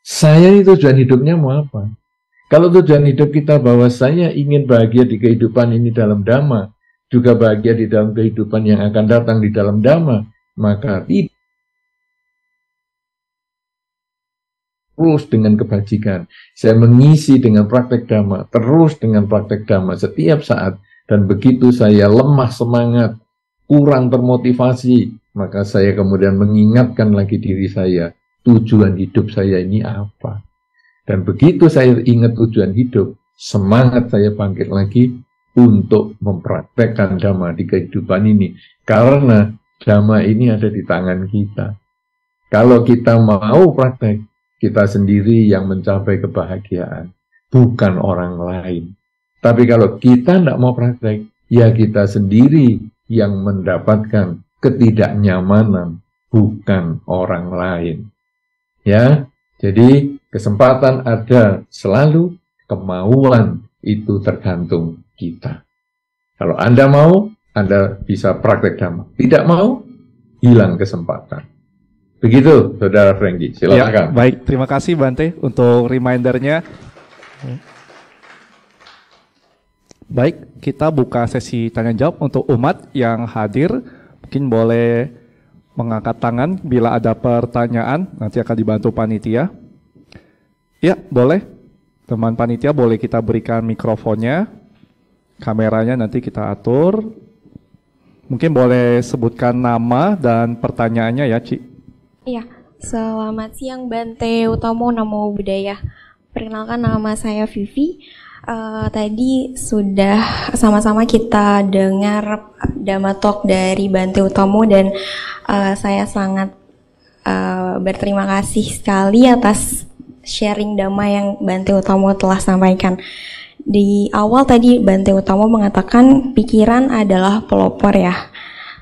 Saya ini tujuan hidupnya mau apa? Kalau tujuan hidup kita bahwa saya ingin bahagia di kehidupan ini dalam Dhamma, juga bahagia di dalam kehidupan yang akan datang di dalam Dhamma, maka terus dengan kebajikan. Saya mengisi dengan praktek Dhamma, terus dengan praktek Dhamma setiap saat. Dan begitu saya lemah semangat, kurang termotivasi, maka saya kemudian mengingatkan lagi diri saya, tujuan hidup saya ini apa? Dan begitu saya ingat tujuan hidup, semangat saya bangkit lagi untuk mempraktekkan Dhamma di kehidupan ini. Karena Dhamma ini ada di tangan kita. Kalau kita mau praktek, kita sendiri yang mencapai kebahagiaan, bukan orang lain. Tapi kalau kita tidak mau praktek, ya kita sendiri yang mendapatkan ketidaknyamanan, bukan orang lain. Ya, jadi kesempatan ada selalu, kemauan itu tergantung kita. Kalau Anda mau, Anda bisa praktek Dhamma. Tidak mau, hilang kesempatan. Begitu, Saudara Franky. Silakan. Ya, baik, terima kasih Bante untuk remindernya. Baik, kita buka sesi tanya jawab untuk umat yang hadir. Mungkin boleh mengangkat tangan bila ada pertanyaan, nanti akan dibantu panitia. Ya, boleh. Teman panitia boleh kita berikan mikrofonnya. Kameranya nanti kita atur. Mungkin boleh sebutkan nama dan pertanyaannya ya, Ci. Iya, selamat siang Bante Utomo, Namo Buddhaya. Perkenalkan, nama saya Vivi. Tadi sudah sama-sama kita dengar Dhamma Talk dari Bante Utomo dan saya sangat berterima kasih sekali atas sharing Dhamma yang Bante Utomo telah sampaikan. Di awal tadi Bante Utomo mengatakan pikiran adalah pelopor ya.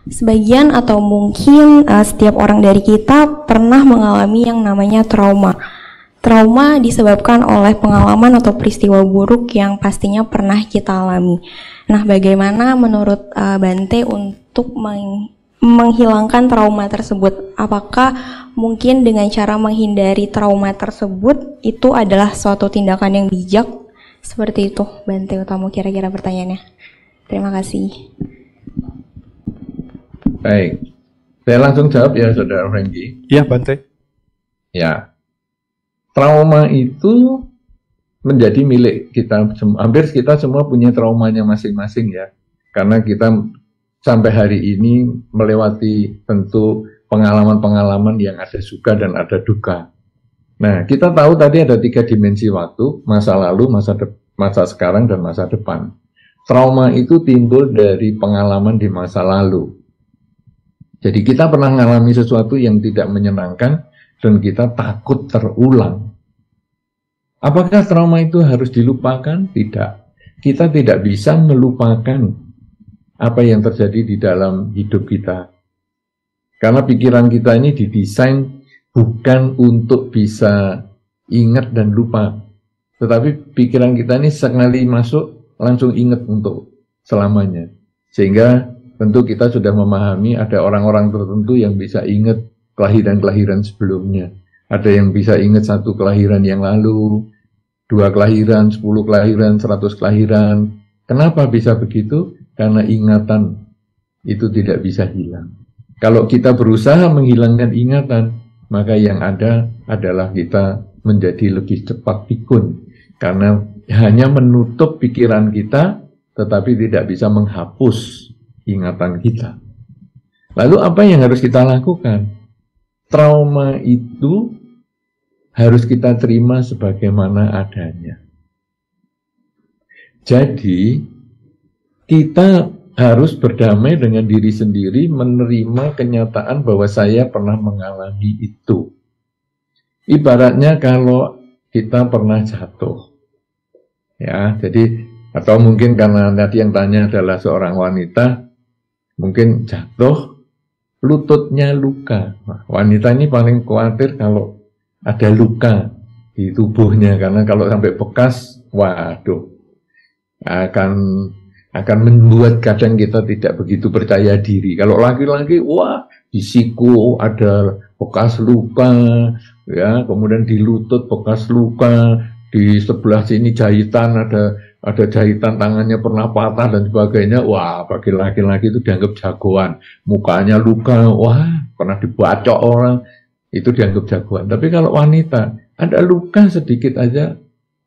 Sebagian atau mungkin setiap orang dari kita pernah mengalami yang namanya trauma. Trauma disebabkan oleh pengalaman atau peristiwa buruk yang pastinya pernah kita alami. Nah, bagaimana menurut Bante untuk menghilangkan trauma tersebut? Apakah mungkin dengan cara menghindari trauma tersebut itu adalah suatu tindakan yang bijak? Seperti itu, Bante Utomo, kira-kira pertanyaannya. Terima kasih. Baik, saya langsung jawab ya, Saudara Franky. Iya, Bante. Ya, trauma itu menjadi milik kita. Hampir kita semua punya traumanya masing-masing ya. Karena kita sampai hari ini melewati tentu pengalaman-pengalaman yang ada suka dan ada duka. Nah, kita tahu tadi ada 3 dimensi waktu, masa lalu, masa sekarang, dan masa depan. Trauma itu timbul dari pengalaman di masa lalu. Jadi kita pernah mengalami sesuatu yang tidak menyenangkan dan kita takut terulang. Apakah trauma itu harus dilupakan? Tidak. Kita tidak bisa melupakan apa yang terjadi di dalam hidup kita. Karena pikiran kita ini didesain bukan untuk bisa ingat dan lupa. Tetapi pikiran kita ini sekali masuk langsung ingat untuk selamanya. Sehingga tentu kita sudah memahami ada orang-orang tertentu yang bisa ingat kelahiran-kelahiran sebelumnya. Ada yang bisa ingat 1 kelahiran yang lalu, 2 kelahiran, 10 kelahiran, 100 kelahiran. Kenapa bisa begitu? Karena ingatan itu tidak bisa hilang. Kalau kita berusaha menghilangkan ingatan, maka yang ada adalah kita menjadi lebih cepat pikun. Karena hanya menutup pikiran kita, tetapi tidak bisa menghapus ingatan kita. Lalu apa yang harus kita lakukan? Trauma itu harus kita terima sebagaimana adanya. Jadi, kita harus berdamai dengan diri sendiri, menerima kenyataan bahwa saya pernah mengalami itu. Ibaratnya kalau kita pernah jatuh. Ya, jadi, atau mungkin karena tadi yang tanya adalah seorang wanita, mungkin jatuh, lututnya luka. Nah, wanita ini paling khawatir kalau ada luka di tubuhnya, karena kalau sampai bekas, waduh, akan membuat kadang kita tidak begitu percaya diri. Kalau laki-laki, wah, di siku ada bekas luka, ya, kemudian di lutut bekas luka, di sebelah sini jahitan, ada jahitan tangannya pernah patah dan sebagainya. Wah, bagi laki-laki itu dianggap jagoan. Mukanya luka, wah, pernah dibacok orang, itu dianggap jagoan. Tapi kalau wanita, ada luka sedikit aja,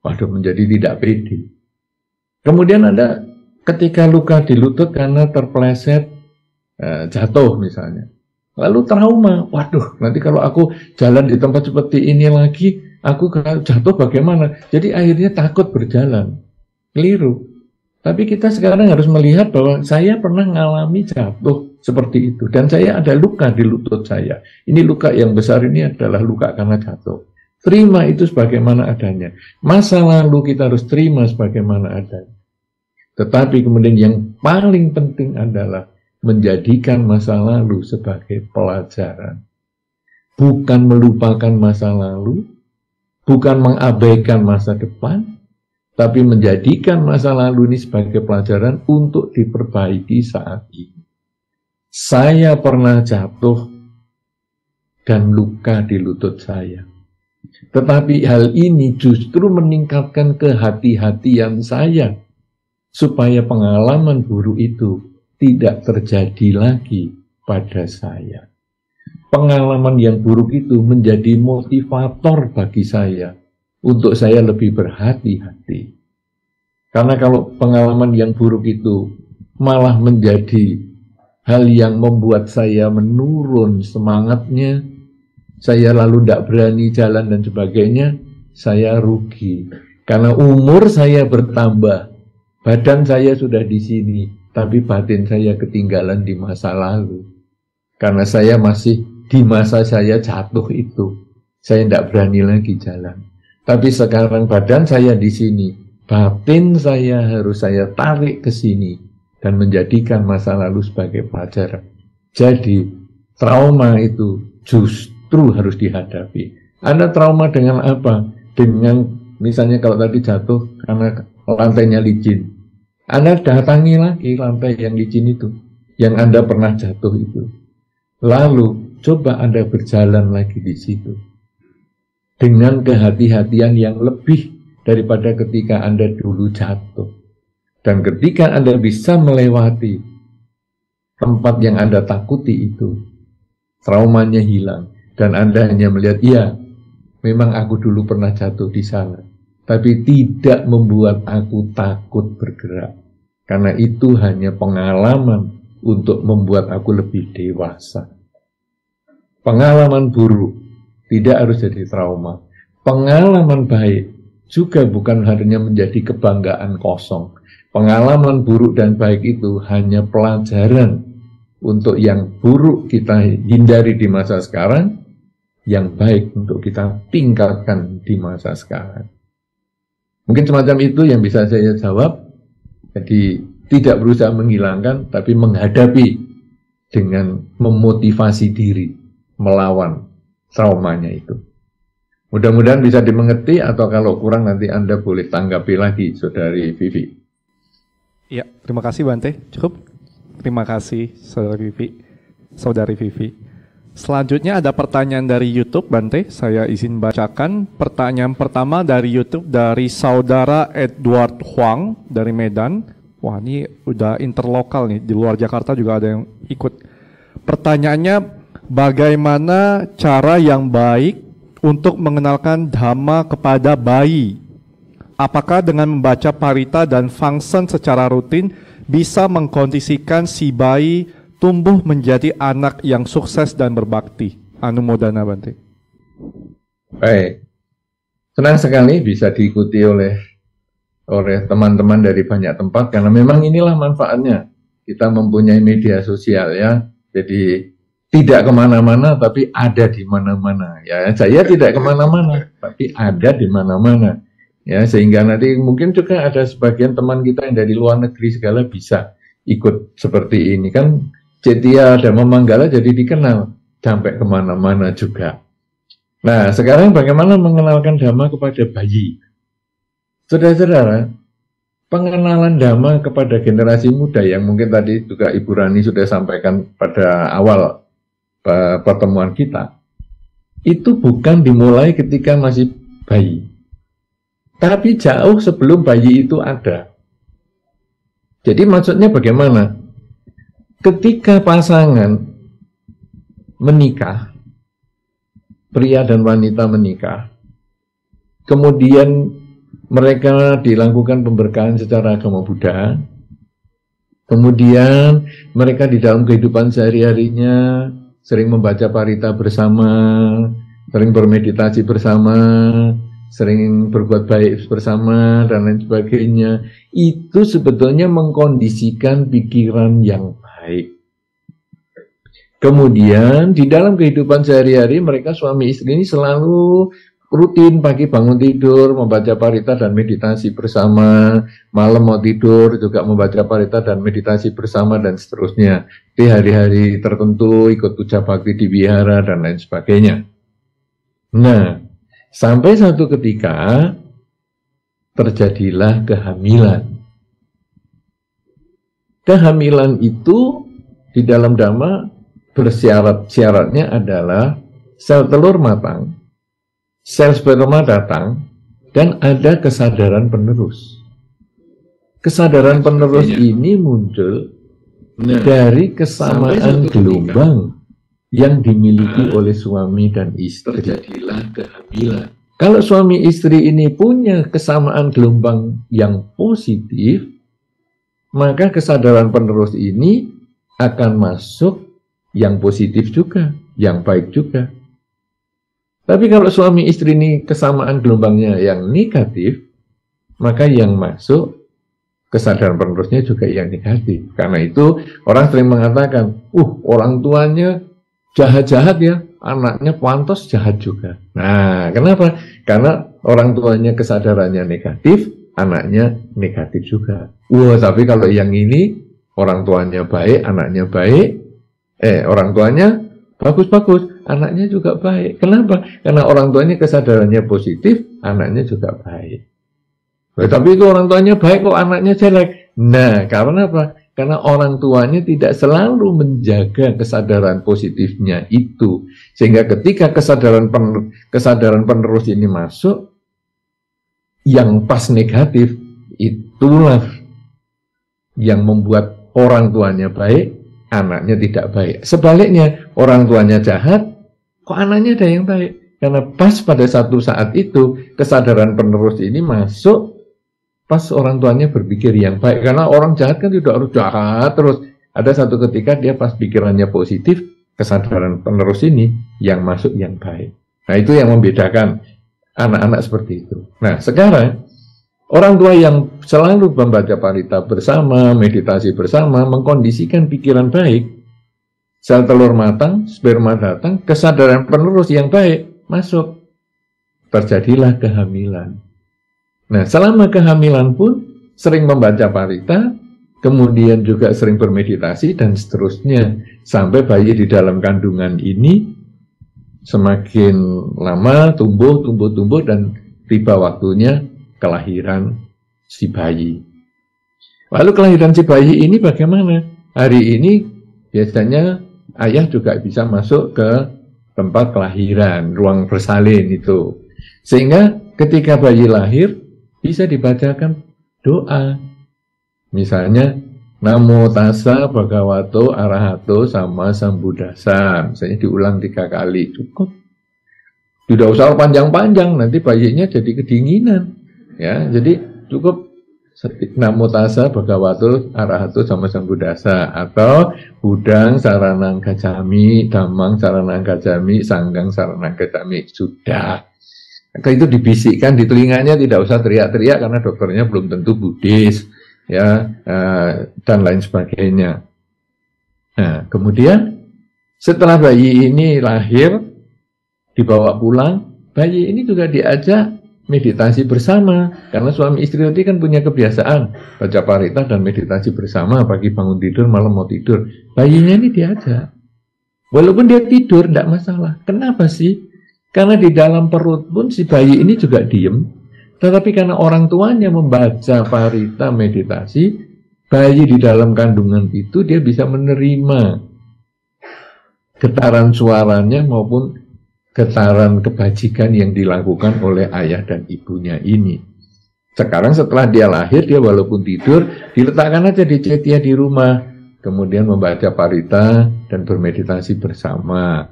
waduh, menjadi tidak pede. Kemudian ada ketika luka di lutut karena terpeleset, jatuh misalnya. Lalu trauma, waduh, nanti kalau aku jalan di tempat seperti ini lagi, aku jatuh bagaimana? Jadi akhirnya takut berjalan. Keliru. Tapi kita sekarang harus melihat bahwa saya pernah mengalami jatuh seperti itu. Dan saya ada luka di lutut saya. Ini luka yang besar ini adalah luka karena jatuh. Terima itu sebagaimana adanya. Masa lalu kita harus terima sebagaimana adanya. Tetapi kemudian yang paling penting adalah menjadikan masa lalu sebagai pelajaran. Bukan melupakan masa lalu, bukan mengabaikan masa depan, tapi menjadikan masa lalu ini sebagai pelajaran untuk diperbaiki saat ini. Saya pernah jatuh dan luka di lutut saya. Tetapi hal ini justru meningkatkan kehati-hatian saya, supaya pengalaman buruk itu tidak terjadi lagi pada saya. Pengalaman yang buruk itu menjadi motivator bagi saya, untuk saya lebih berhati-hati. Karena kalau pengalaman yang buruk itu malah menjadi hal yang membuat saya menurun semangatnya, saya lalu tidak berani jalan dan sebagainya, saya rugi. Karena umur saya bertambah, badan saya sudah di sini, tapi batin saya ketinggalan di masa lalu. Karena saya masih di masa saya jatuh itu, saya tidak berani lagi jalan. Tapi sekarang badan saya di sini, batin saya harus saya tarik ke sini dan menjadikan masa lalu sebagai pelajaran. Jadi trauma itu justru harus dihadapi. Anda trauma dengan apa? Dengan misalnya kalau tadi jatuh karena lantainya licin. Anda datangi lagi lantai yang licin itu, yang Anda pernah jatuh itu. Lalu coba Anda berjalan lagi di situ. Dengan kehati-hatian yang lebih daripada ketika Anda dulu jatuh. Dan ketika Anda bisa melewati tempat yang Anda takuti itu, traumanya hilang. Dan Anda hanya melihat, iya, memang aku dulu pernah jatuh di sana. Tapi tidak membuat aku takut bergerak. Karena itu hanya pengalaman untuk membuat aku lebih dewasa. Pengalaman buruk tidak harus jadi trauma. Pengalaman baik juga bukan hanya menjadi kebanggaan kosong. Pengalaman buruk dan baik itu hanya pelajaran untuk yang buruk kita hindari di masa sekarang, yang baik untuk kita tingkatkan di masa sekarang. Mungkin semacam itu yang bisa saya jawab. Jadi tidak berusaha menghilangkan, tapi menghadapi dengan memotivasi diri melawan traumanya itu. Mudah-mudahan bisa dimengerti, atau kalau kurang nanti Anda boleh tanggapi lagi, Saudari Vivi. Ya, terima kasih Bante. Cukup? Terima kasih, Saudari Vivi. Selanjutnya ada pertanyaan dari YouTube, Bante. Saya izin bacakan. Pertanyaan pertama dari YouTube dari Saudara Edward Huang dari Medan. Wah, ini udah interlokal nih, di luar Jakarta juga ada yang ikut. Pertanyaannya, bagaimana cara yang baik untuk mengenalkan Dhamma kepada bayi? Apakah dengan membaca parita dan fangsen secara rutin bisa mengkondisikan si bayi tumbuh menjadi anak yang sukses dan berbakti? Anumodana, Bante. Baik, senang sekali bisa diikuti oleh teman-teman dari banyak tempat, karena memang inilah manfaatnya kita mempunyai media sosial ya. Jadi tidak kemana-mana tapi ada di mana-mana ya. Saya tidak kemana-mana tapi ada di mana-mana ya, sehingga nanti mungkin juga ada sebagian teman kita yang dari luar negeri segala bisa ikut seperti ini kan. Cetia Dhamma Manggala jadi dikenal sampai kemana-mana juga. Nah, sekarang bagaimana mengenalkan Dhamma kepada bayi? Saudara-saudara, pengenalan Dhamma kepada generasi muda yang mungkin tadi juga Ibu Rani sudah sampaikan pada awal pertemuan kita, itu bukan dimulai ketika masih bayi, tapi jauh sebelum bayi itu ada. Jadi maksudnya bagaimana? Ketika pasangan menikah, pria dan wanita menikah, kemudian mereka dilakukan pemberkahan secara agama Buddha, kemudian mereka di dalam kehidupan sehari-harinya sering membaca parita bersama, sering bermeditasi bersama, sering berbuat baik bersama, dan lain sebagainya. Itu sebetulnya mengkondisikan pikiran yang baik. Kemudian di dalam kehidupan sehari-hari mereka suami istri ini selalu rutin pagi bangun tidur membaca parita dan meditasi bersama, malam mau tidur juga membaca parita dan meditasi bersama, dan seterusnya. Di hari-hari tertentu ikut puja bakti di wihara dan lain sebagainya. Nah, sampai satu ketika terjadilah kehamilan. Kehamilan itu di dalam Dhamma bersyaratnya adalah sel telur matang, sel sperma datang, dan ada kesadaran penerus. Kesadaran penerus ini muncul dari kesamaan gelombang yang dimiliki oleh suami dan istri. Terjadilah kehamilan. Kalau suami istri ini punya kesamaan gelombang yang positif, maka kesadaran penerus ini akan masuk yang positif juga, yang baik juga. Tapi kalau suami istri ini kesamaan gelombangnya yang negatif, maka yang masuk kesadaran penerusnya juga yang negatif. Karena itu orang sering mengatakan, orang tuanya jahat-jahat ya, anaknya pantas jahat juga. Nah, kenapa? Karena orang tuanya kesadarannya negatif, anaknya negatif juga. Tapi kalau yang ini orang tuanya baik, anaknya baik, orang tuanya bagus-bagus, anaknya juga baik. Kenapa? Karena orang tuanya kesadarannya positif, anaknya juga baik. Tapi itu orang tuanya baik kok anaknya jelek. Nah, karena apa? Karena orang tuanya tidak selalu menjaga kesadaran positifnya itu. Sehingga ketika kesadaran penerus ini masuk, yang pas negatif, itulah yang membuat orang tuanya baik, anaknya tidak baik. Sebaliknya, orang tuanya jahat, kok anaknya ada yang baik? Karena pas pada satu saat itu, kesadaran penerus ini masuk, pas orang tuanya berpikir yang baik. Karena orang jahat kan tidak harus jahat terus. Ada satu ketika dia pas pikirannya positif, kesadaran penerus ini yang masuk yang baik. Nah, itu yang membedakan anak-anak seperti itu. Nah, sekarang orang tua yang selalu membaca parita bersama, meditasi bersama, mengkondisikan pikiran baik, sel telur matang, sperma datang, kesadaran penerus yang baik masuk. Terjadilah kehamilan. Nah, selama kehamilan pun sering membaca parita, kemudian juga sering bermeditasi, dan seterusnya. Sampai bayi di dalam kandungan ini semakin lama tumbuh, dan tiba waktunya kelahiran si bayi. Lalu kelahiran si bayi ini bagaimana? hari ini biasanya ayah juga bisa masuk ke tempat kelahiran, ruang bersalin itu. Sehingga ketika bayi lahir bisa dibacakan doa. Misalnya Namo tassa bhagavato arahato sama sambuddhassa. Misalnya diulang 3 kali, cukup. Tidak usah panjang-panjang, nanti bayinya jadi kedinginan. Ya, jadi cukup Namo tassa bhagavato arahato sama sambuddhassa, atau Budang saranang gacami, Dhammang saranang gacami, Sanggang saranang gacami. Sudah. Itu dibisikkan di telinganya, tidak usah teriak-teriak karena dokternya belum tentu Buddhis. Ya, dan lain sebagainya. Nah, kemudian setelah bayi ini lahir, dibawa pulang, bayi ini juga diajak meditasi bersama, karena suami istri tadi kan punya kebiasaan baca parita dan meditasi bersama, pagi bangun tidur, malam mau tidur. Bayinya ini diajak, walaupun dia tidur tidak masalah. Kenapa sih? Karena di dalam perut pun si bayi ini juga diem. Tetapi karena orang tuanya membaca parita meditasi, bayi di dalam kandungan itu dia bisa menerima getaran suaranya maupun getaran kebajikan yang dilakukan oleh ayah dan ibunya ini. Sekarang setelah dia lahir, dia walaupun tidur, diletakkan aja di cetia di rumah, kemudian membaca parita dan bermeditasi bersama.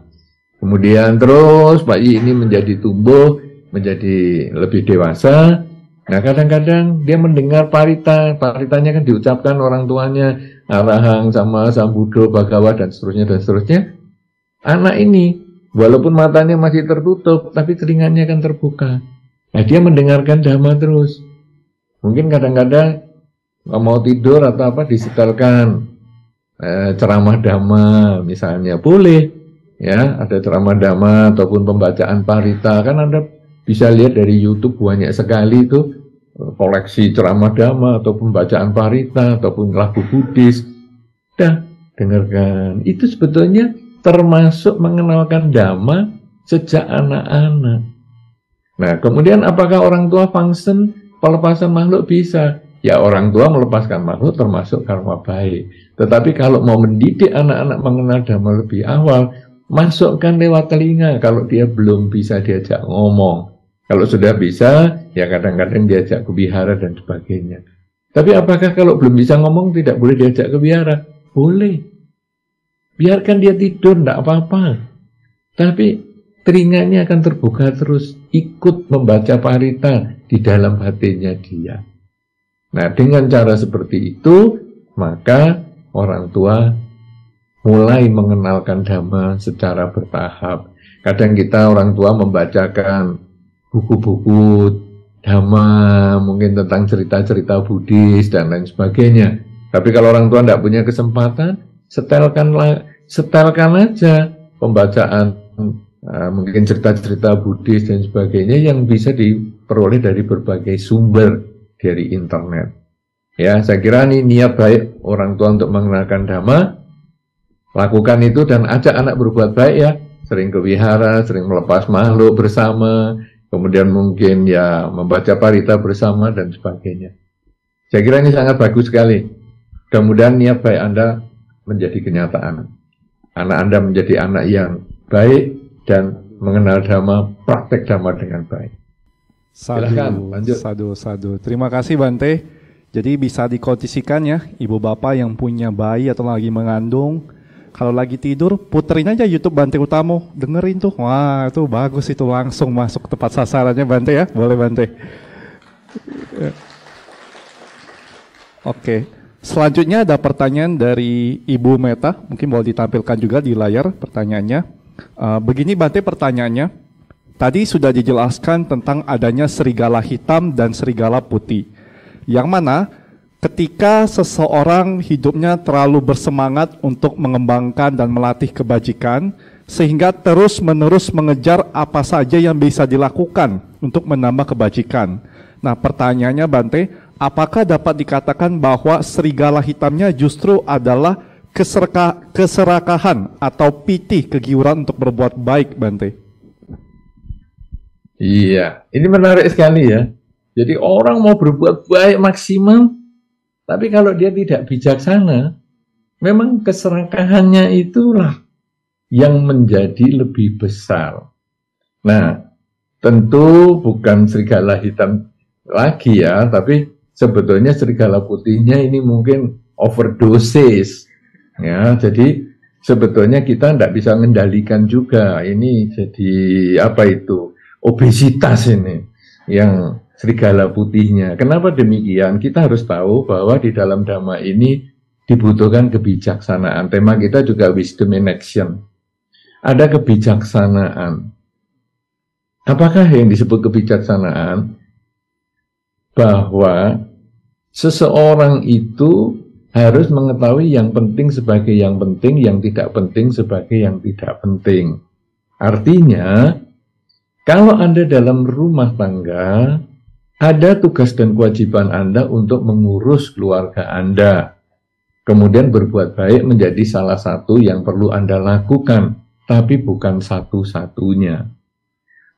Kemudian terus bayi ini menjadi tumbuh, menjadi lebih dewasa. Nah, kadang-kadang dia mendengar paritanya kan diucapkan orang tuanya, Arahang sama Sambuddho Bhagawa dan seterusnya. Anak ini walaupun matanya masih tertutup, tapi telinganya kan terbuka. Nah, dia mendengarkan dhamma terus. Mungkin kadang-kadang mau tidur atau apa disetelkan ceramah dhamma misalnya, boleh ya, ada ceramah dhamma ataupun pembacaan parita. Kan Anda bisa lihat dari YouTube banyak sekali itu koleksi ceramah dhamma atau pembacaan parita ataupun lagu Buddhis. Dengarkan. Itu sebetulnya termasuk mengenalkan dhamma sejak anak-anak. Nah, kemudian apakah orang tua function pelepasan makhluk? Bisa. Ya, orang tua melepaskan makhluk termasuk karma baik. Tetapi kalau mau mendidik anak-anak mengenal dhamma lebih awal, masukkan lewat telinga kalau dia belum bisa diajak ngomong. Kalau sudah bisa, ya kadang-kadang diajak ke wihara dan sebagainya. Tapi apakah kalau belum bisa ngomong tidak boleh diajak ke wihara? Boleh. Biarkan dia tidur, tidak apa-apa. Tapi telinganya akan terbuka terus, ikut membaca parita di dalam hatinya dia. Nah, dengan cara seperti itu, maka orang tua mulai mengenalkan dhamma secara bertahap. Kadang kita orang tua membacakan buku-buku dhamma, mungkin tentang cerita-cerita Buddhis dan lain sebagainya. Tapi kalau orang tua tidak punya kesempatan, setelkan aja pembacaan mungkin cerita-cerita Buddhis dan sebagainya yang bisa diperoleh dari berbagai sumber dari internet. Ya, saya kira ini niat baik orang tua untuk mengenalkan dhamma. Lakukan itu dan ajak anak berbuat baik ya. Sering ke wihara, sering melepas makhluk bersama, kemudian mungkin ya membaca parita bersama dan sebagainya. Saya kira ini sangat bagus sekali. Mudah-mudahan niat baik Anda menjadi kenyataan. Anak Anda menjadi anak yang baik dan mengenal dhamma, praktek dhamma dengan baik. Silakan, lanjut. Sadu. Terima kasih Bante. Jadi bisa dikondisikan ya, ibu bapak yang punya bayi atau lagi mengandung, kalau lagi tidur, puterin aja YouTube Bante Utamo, dengerin tuh. Wah, itu bagus, itu langsung masuk ke tepat sasarannya Bante ya. Boleh Bante. Oke. Selanjutnya ada pertanyaan dari Ibu Meta, mungkin boleh ditampilkan juga di layar pertanyaannya. Begini Bante pertanyaannya, tadi sudah dijelaskan tentang adanya serigala hitam dan serigala putih. Yang mana ketika seseorang hidupnya terlalu bersemangat untuk mengembangkan dan melatih kebajikan, sehingga terus-menerus mengejar apa saja yang bisa dilakukan untuk menambah kebajikan. Nah pertanyaannya Bante, apakah dapat dikatakan bahwa serigala hitamnya justru adalah keserakahan atau piti, kegiuran untuk berbuat baik Bante? Iya, ini menarik sekali ya. Jadi orang mau berbuat baik maksimal, tapi kalau dia tidak bijaksana, memang keserakahannya itulah yang menjadi lebih besar. Nah, tentu bukan serigala hitam lagi ya, tapi sebetulnya serigala putihnya ini mungkin overdosis. Ya, jadi sebetulnya kita tidak bisa mengendalikan juga. Ini jadi apa itu? Obesitas ini yang serigala putihnya. Kenapa demikian? Kita harus tahu bahwa di dalam Dhamma ini dibutuhkan kebijaksanaan. Tema kita juga wisdom in action. Ada kebijaksanaan. Apakah yang disebut kebijaksanaan? Bahwa seseorang itu harus mengetahui yang penting sebagai yang penting, yang tidak penting sebagai yang tidak penting. Artinya, kalau Anda dalam rumah tangga, ada tugas dan kewajiban Anda untuk mengurus keluarga Anda. Kemudian berbuat baik menjadi salah satu yang perlu Anda lakukan, tapi bukan satu-satunya.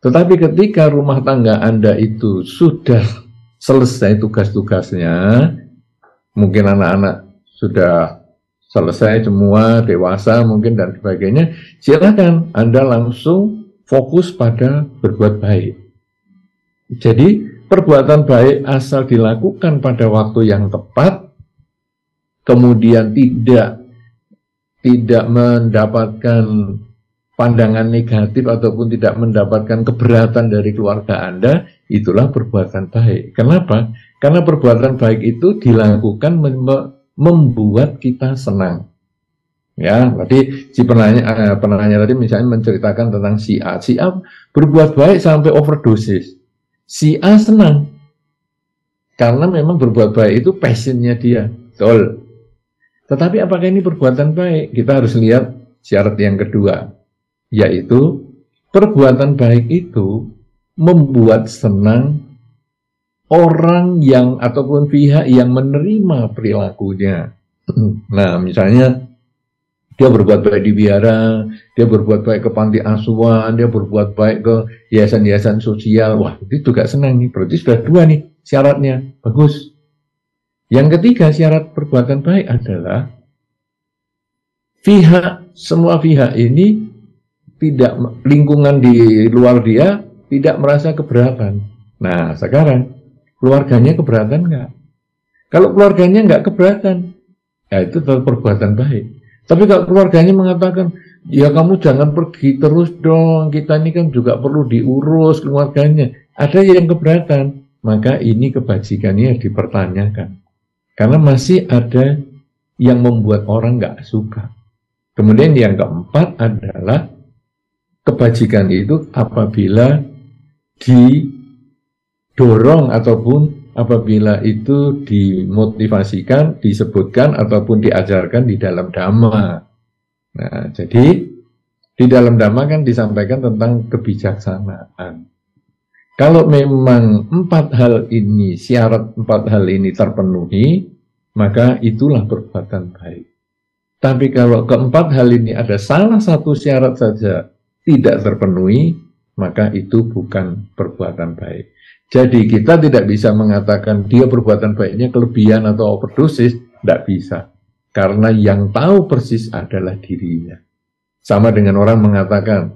Tetapi ketika rumah tangga Anda itu sudah selesai tugas-tugasnya, mungkin anak-anak sudah selesai semua, dewasa mungkin dan sebagainya, silakan Anda langsung fokus pada berbuat baik. Jadi perbuatan baik asal dilakukan pada waktu yang tepat, kemudian tidak mendapatkan pandangan negatif ataupun tidak mendapatkan keberatan dari keluarga Anda, itulah perbuatan baik. Kenapa? Karena perbuatan baik itu dilakukan membuat kita senang. Ya, tadi si penanya tadi misalnya menceritakan tentang si A. Si A berbuat baik sampai overdosis. Si A senang. Karena memang berbuat baik itu passionnya dia. Betul. Tetapi apakah ini perbuatan baik? Kita harus lihat syarat yang kedua. Yaitu perbuatan baik itu membuat senang orang yang ataupun pihak yang menerima perilakunya. Nah, misalnya dia berbuat baik di wihara, dia berbuat baik ke panti asuhan, dia berbuat baik ke yayasan-yayasan sosial. Wah, itu juga senang nih. Berarti sudah dua nih syaratnya. Bagus. Yang ketiga syarat perbuatan baik adalah semua pihak ini tidak, lingkungan di luar dia tidak merasa keberatan. Nah, sekarang keluarganya keberatan nggak? Kalau keluarganya nggak keberatan, ya itu tetap perbuatan baik. Tapi kalau keluarganya mengatakan, ya kamu jangan pergi terus dong, kita ini kan juga perlu diurus keluarganya. Ada yang keberatan, maka ini kebajikannya dipertanyakan. Karena masih ada yang membuat orang nggak suka. Kemudian yang keempat adalah kebajikan itu apabila didorong ataupun apabila itu dimotivasikan, disebutkan ataupun diajarkan di dalam Dhamma. Nah, jadi di dalam Dhamma kan disampaikan tentang kebijaksanaan. Kalau memang syarat empat hal ini terpenuhi, maka itulah perbuatan baik. Tapi kalau keempat hal ini ada salah satu syarat saja tidak terpenuhi, maka itu bukan perbuatan baik. Jadi kita tidak bisa mengatakan dia perbuatan baiknya kelebihan atau overdosis, tidak bisa. Karena yang tahu persis adalah dirinya. Sama dengan orang mengatakan,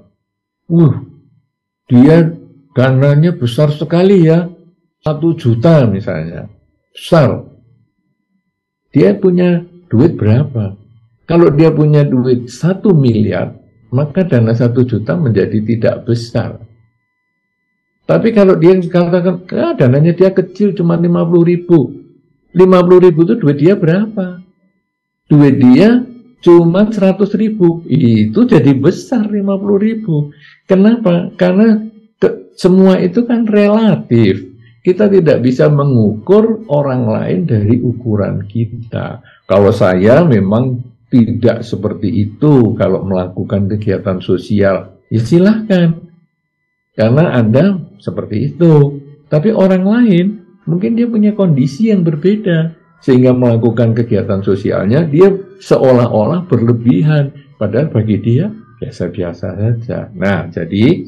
dia dananya besar sekali ya, 1 juta misalnya, besar. Dia punya duit berapa? Kalau dia punya duit 1 miliar, maka dana 1 juta menjadi tidak besar. Tapi kalau dia katakan, dananya dia kecil cuma 50.000. 50.000 itu duit dia berapa? Duit dia cuma 100.000. Itu jadi besar 50.000. Kenapa? Karena semua itu kan relatif. Kita tidak bisa mengukur orang lain dari ukuran kita. Kalau saya memang tidak seperti itu kalau melakukan kegiatan sosial, ya silahkan. Karena Anda seperti itu. Tapi orang lain, mungkin dia punya kondisi yang berbeda. Sehingga melakukan kegiatan sosialnya, dia seolah-olah berlebihan. Padahal bagi dia, biasa-biasa saja. Nah, jadi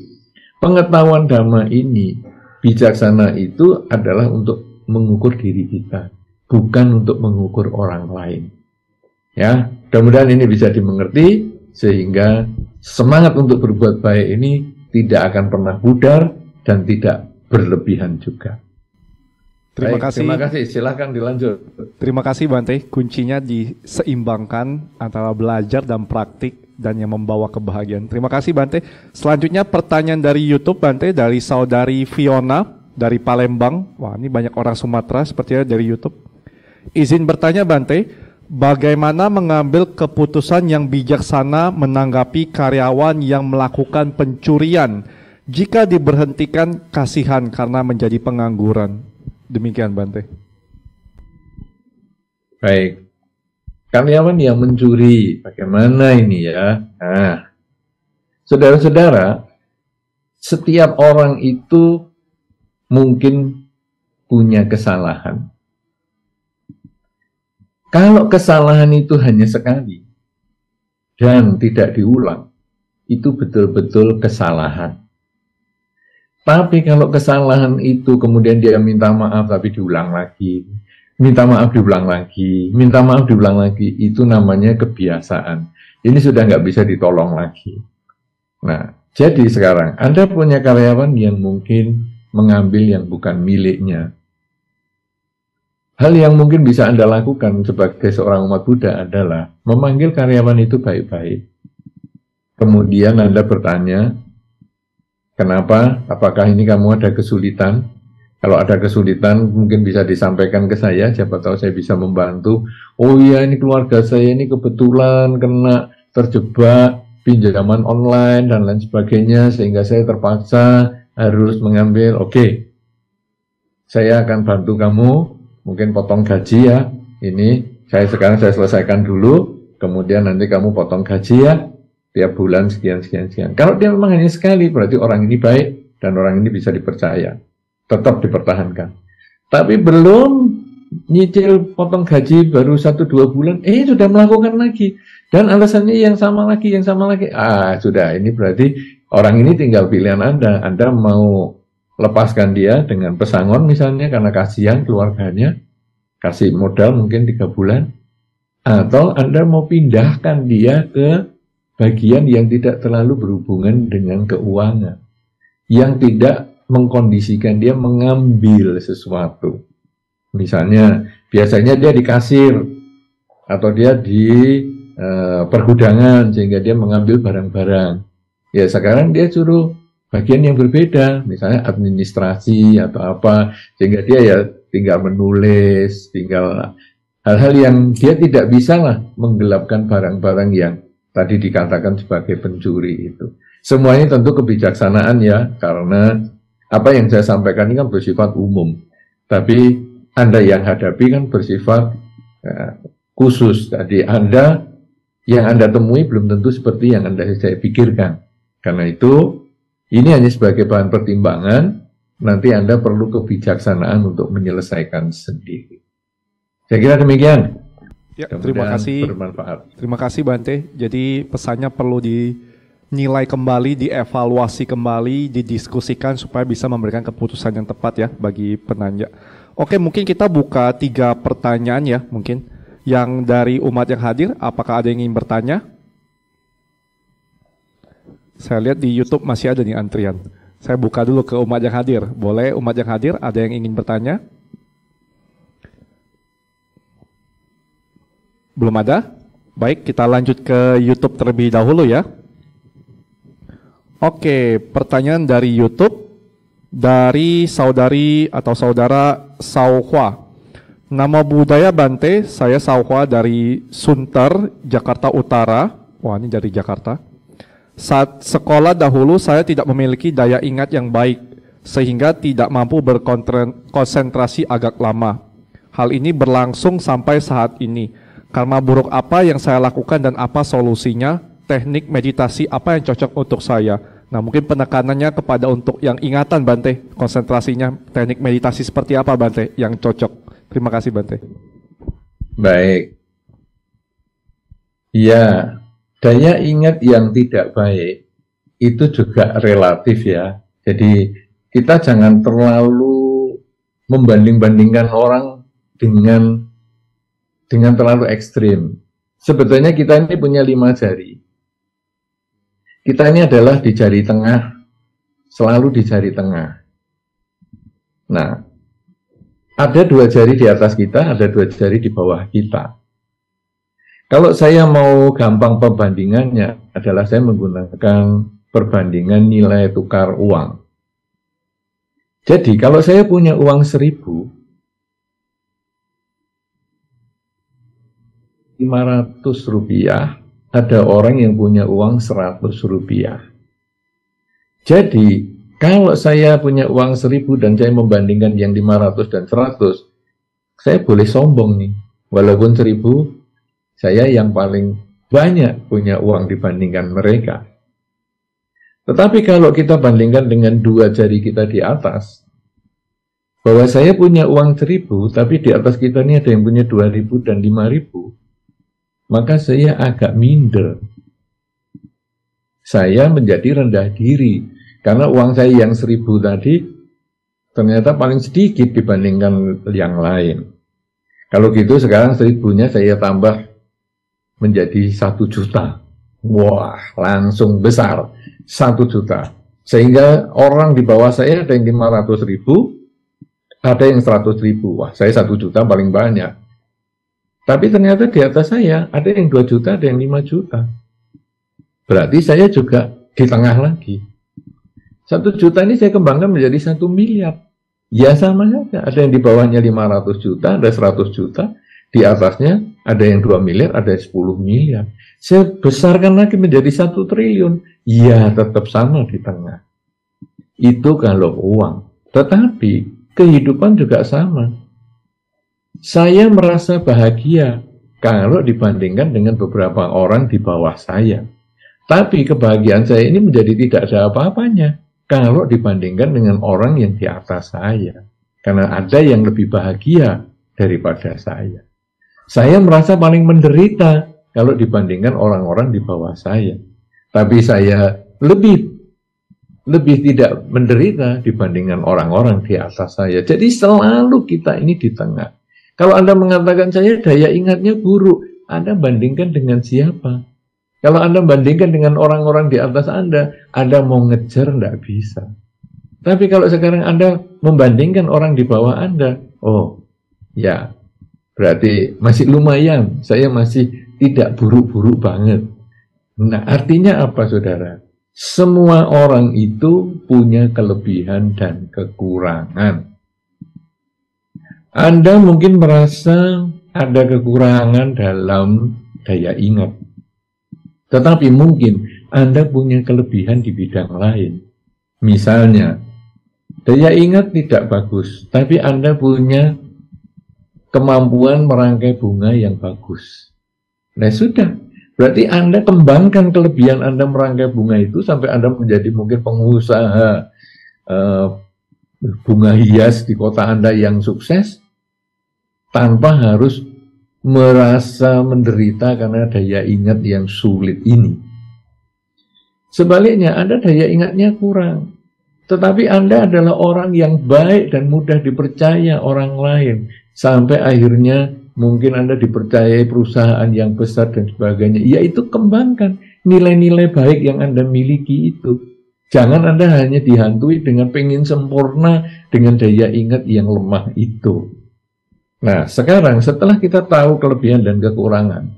pengetahuan Dhamma ini, bijaksana itu adalah untuk mengukur diri kita. Bukan untuk mengukur orang lain. Ya, mudah-mudahan ini bisa dimengerti sehingga semangat untuk berbuat baik ini tidak akan pernah pudar dan tidak berlebihan juga. Terima Baik, kasih. Terima kasih. Silakan dilanjut. Terima kasih Bante. Kuncinya diseimbangkan antara belajar dan praktik dan yang membawa kebahagiaan. Terima kasih Bante. Selanjutnya pertanyaan dari YouTube Bante, dari saudari Fiona dari Palembang. Wah, ini banyak orang Sumatera sepertinya dari YouTube. Izin bertanya Bante, bagaimana mengambil keputusan yang bijaksana menanggapi karyawan yang melakukan pencurian jika diberhentikan kasihan karena menjadi pengangguran? Demikian Bante. Baik. Karyawan yang mencuri, bagaimana ini ya? Nah, saudara-saudara, setiap orang itu mungkin punya kesalahan. Kalau kesalahan itu hanya sekali dan tidak diulang, itu betul-betul kesalahan. Tapi kalau kesalahan itu kemudian dia minta maaf tapi diulang lagi, minta maaf diulang lagi, minta maaf diulang lagi, itu namanya kebiasaan. Ini sudah nggak bisa ditolong lagi. Nah, jadi sekarang Anda punya karyawan yang mungkin mengambil yang bukan miliknya. Hal yang mungkin bisa Anda lakukan sebagai seorang umat Buddha adalah memanggil karyawan itu baik-baik. Kemudian Anda bertanya, kenapa? Apakah ini kamu ada kesulitan? Kalau ada kesulitan mungkin bisa disampaikan ke saya, siapa tahu saya bisa membantu. Oh iya, ini keluarga saya ini kebetulan kena terjebak pinjaman online dan lain sebagainya, sehingga saya terpaksa harus mengambil. Oke, saya akan bantu kamu, mungkin potong gaji ya. Ini saya selesaikan dulu, kemudian nanti kamu potong gaji ya. Tiap bulan sekian. Kalau dia memang hanya sekali, berarti orang ini baik dan orang ini bisa dipercaya. Tetap dipertahankan. Tapi belum nyicil potong gaji baru 1-2 bulan, sudah melakukan lagi. Dan alasannya yang sama lagi. Sudah, ini berarti orang ini tinggal pilihan Anda. Anda mau lepaskan dia dengan pesangon misalnya karena kasihan keluarganya, kasih modal mungkin 3 bulan. Atau Anda mau pindahkan dia ke bagian yang tidak terlalu berhubungan dengan keuangan, yang tidak mengkondisikan dia mengambil sesuatu. Misalnya, biasanya dia di kasir, atau dia di pergudangan, sehingga dia mengambil barang-barang. Ya sekarang dia suruh bagian yang berbeda, misalnya administrasi atau apa, sehingga dia ya tinggal menulis, tinggal hal-hal yang dia tidak bisa lah menggelapkan barang-barang yang tadi dikatakan sebagai pencuri itu. Semuanya tentu kebijaksanaan ya, karena apa yang saya sampaikan ini kan bersifat umum. Tapi Anda yang hadapi kan bersifat khusus. Tadi yang Anda temui belum tentu seperti yang saya pikirkan. Karena itu, ini hanya sebagai bahan pertimbangan, nanti Anda perlu kebijaksanaan untuk menyelesaikan sendiri. Saya kira demikian. Ya, terima kasih. Bermanfaat. Terima kasih Bante. Jadi pesannya perlu dinilai kembali, dievaluasi kembali, didiskusikan supaya bisa memberikan keputusan yang tepat ya bagi penanya. Oke, mungkin kita buka 3 pertanyaan ya mungkin. Yang dari umat yang hadir, apakah ada yang ingin bertanya? Saya lihat di YouTube masih ada nih antrian. Saya buka dulu ke umat yang hadir. Boleh umat yang hadir, ada yang ingin bertanya? Belum ada? Baik, kita lanjut ke YouTube terlebih dahulu ya. Oke, pertanyaan dari YouTube dari saudari atau saudara Sauhwa. Nama budaya Bante, saya Sauhwa dari Sunter, Jakarta Utara. Wah, ini dari Jakarta. Saat sekolah dahulu saya tidak memiliki daya ingat yang baik, sehingga tidak mampu berkonsentrasi agak lama. Hal ini berlangsung sampai saat ini. Karma buruk apa yang saya lakukan dan apa solusinya? Teknik meditasi apa yang cocok untuk saya? Nah, mungkin penekanannya kepada untuk yang ingatan Bante, konsentrasinya, teknik meditasi seperti apa Bante yang cocok? Terima kasih Bante. Baik. Ya, daya ingat yang tidak baik itu juga relatif ya. Jadi kita jangan terlalu membanding-bandingkan orang dengan terlalu ekstrim. Sebetulnya kita ini punya 5 jari. Kita ini adalah di jari tengah, selalu di jari tengah. Nah, ada 2 jari di atas kita, ada 2 jari di bawah kita. Kalau saya mau gampang perbandingannya adalah saya menggunakan perbandingan nilai tukar uang. Jadi kalau saya punya uang 1.500 rupiah, ada orang yang punya uang 100 rupiah. Jadi kalau saya punya uang 1.000 dan saya membandingkan yang 500 dan 100, saya boleh sombong nih. Walaupun 1.000, saya yang paling banyak punya uang dibandingkan mereka. Tetapi kalau kita bandingkan dengan 2 jari kita di atas, bahwa saya punya uang 1.000, tapi di atas kita ini ada yang punya 2.000 dan 5.000, maka saya agak minder. Saya menjadi rendah diri. Karena uang saya yang 1.000 tadi, ternyata paling sedikit dibandingkan yang lain. Kalau gitu sekarang 1.000-nya saya tambah menjadi 1 juta. Wah, langsung besar. 1 juta. Sehingga orang di bawah saya ada yang 500.000, ada yang 100.000. Wah, saya 1 juta paling banyak. Tapi ternyata di atas saya ada yang 2 juta, ada yang 5 juta. Berarti saya juga di tengah lagi. 1 juta ini saya kembangkan menjadi 1 miliar. Ya sama saja. Ada yang di bawahnya 500 juta, ada 100 juta. Di atasnya ada yang 2 miliar, ada 10 miliar. Saya besarkan lagi menjadi 1 triliun. Ya tetap sama di tengah. Itu kalau uang. Tetapi kehidupan juga sama. Saya merasa bahagia kalau dibandingkan dengan beberapa orang di bawah saya. Tapi kebahagiaan saya ini menjadi tidak ada apa-apanya kalau dibandingkan dengan orang yang di atas saya. Karena ada yang lebih bahagia daripada saya. Saya merasa paling menderita kalau dibandingkan orang-orang di bawah saya. Tapi saya lebih tidak menderita dibandingkan orang-orang di atas saya. Jadi selalu kita ini di tengah. Kalau Anda mengatakan saya daya ingatnya buruk, Anda bandingkan dengan siapa? Kalau Anda bandingkan dengan orang-orang di atas Anda mau ngejar, tidak bisa. Tapi kalau sekarang Anda membandingkan orang di bawah Anda, oh ya, berarti masih lumayan, saya masih tidak buruk-buruk banget. Nah, artinya apa, saudara? Semua orang itu punya kelebihan dan kekurangan. Anda mungkin merasa ada kekurangan dalam daya ingat. Tetapi mungkin Anda punya kelebihan di bidang lain. Misalnya, daya ingat tidak bagus, tapi Anda punya kemampuan merangkai bunga yang bagus. Nah sudah, berarti Anda kembangkan kelebihan Anda merangkai bunga itu sampai Anda menjadi mungkin pengusaha bunga hias di kota Anda yang sukses, tanpa harus merasa menderita karena daya ingat yang sulit ini. Sebaliknya, Anda daya ingatnya kurang, tetapi Anda adalah orang yang baik dan mudah dipercaya orang lain, sampai akhirnya mungkin Anda dipercayai perusahaan yang besar dan sebagainya. Yaitu kembangkan nilai-nilai baik yang Anda miliki itu. Jangan Anda hanya dihantui dengan pengen sempurna dengan daya ingat yang lemah itu. Nah, sekarang setelah kita tahu kelebihan dan kekurangan,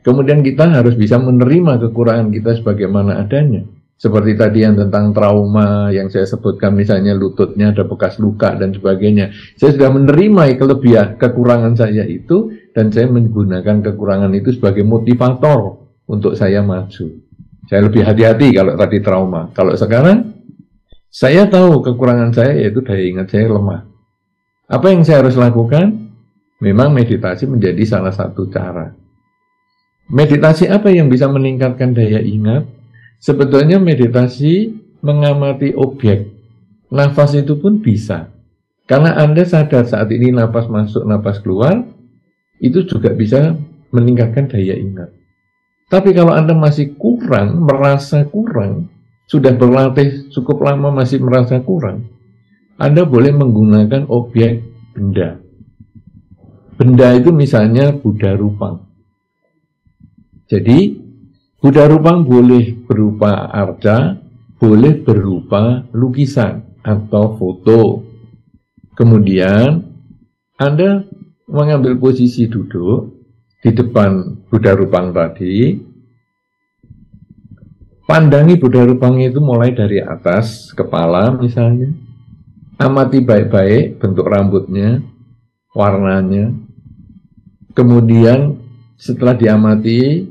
kemudian kita harus bisa menerima kekurangan kita sebagaimana adanya. Seperti tadi yang tentang trauma yang saya sebutkan, misalnya lututnya ada bekas luka dan sebagainya. Saya sudah menerima kelebihan, kekurangan saya itu, dan saya menggunakan kekurangan itu sebagai motivator untuk saya maju. Saya lebih hati-hati kalau tadi trauma. Kalau sekarang, saya tahu kekurangan saya yaitu daya ingat saya lemah. Apa yang saya harus lakukan? Memang meditasi menjadi salah satu cara. Meditasi apa yang bisa meningkatkan daya ingat? Sebetulnya meditasi mengamati objek. Nafas itu pun bisa. Karena Anda sadar saat ini nafas masuk, nafas keluar, itu juga bisa meningkatkan daya ingat. Tapi kalau Anda masih kurang, merasa kurang, sudah berlatih cukup lama masih merasa kurang, Anda boleh menggunakan objek benda. Benda itu misalnya Buddha Rupang. Jadi Buddha Rupang boleh berupa arca, boleh berupa lukisan atau foto. Kemudian Anda mengambil posisi duduk di depan Buddha Rupang tadi. Pandangi Buddha Rupang itu mulai dari atas kepala misalnya. Amati baik-baik bentuk rambutnya, warnanya. Kemudian setelah diamati,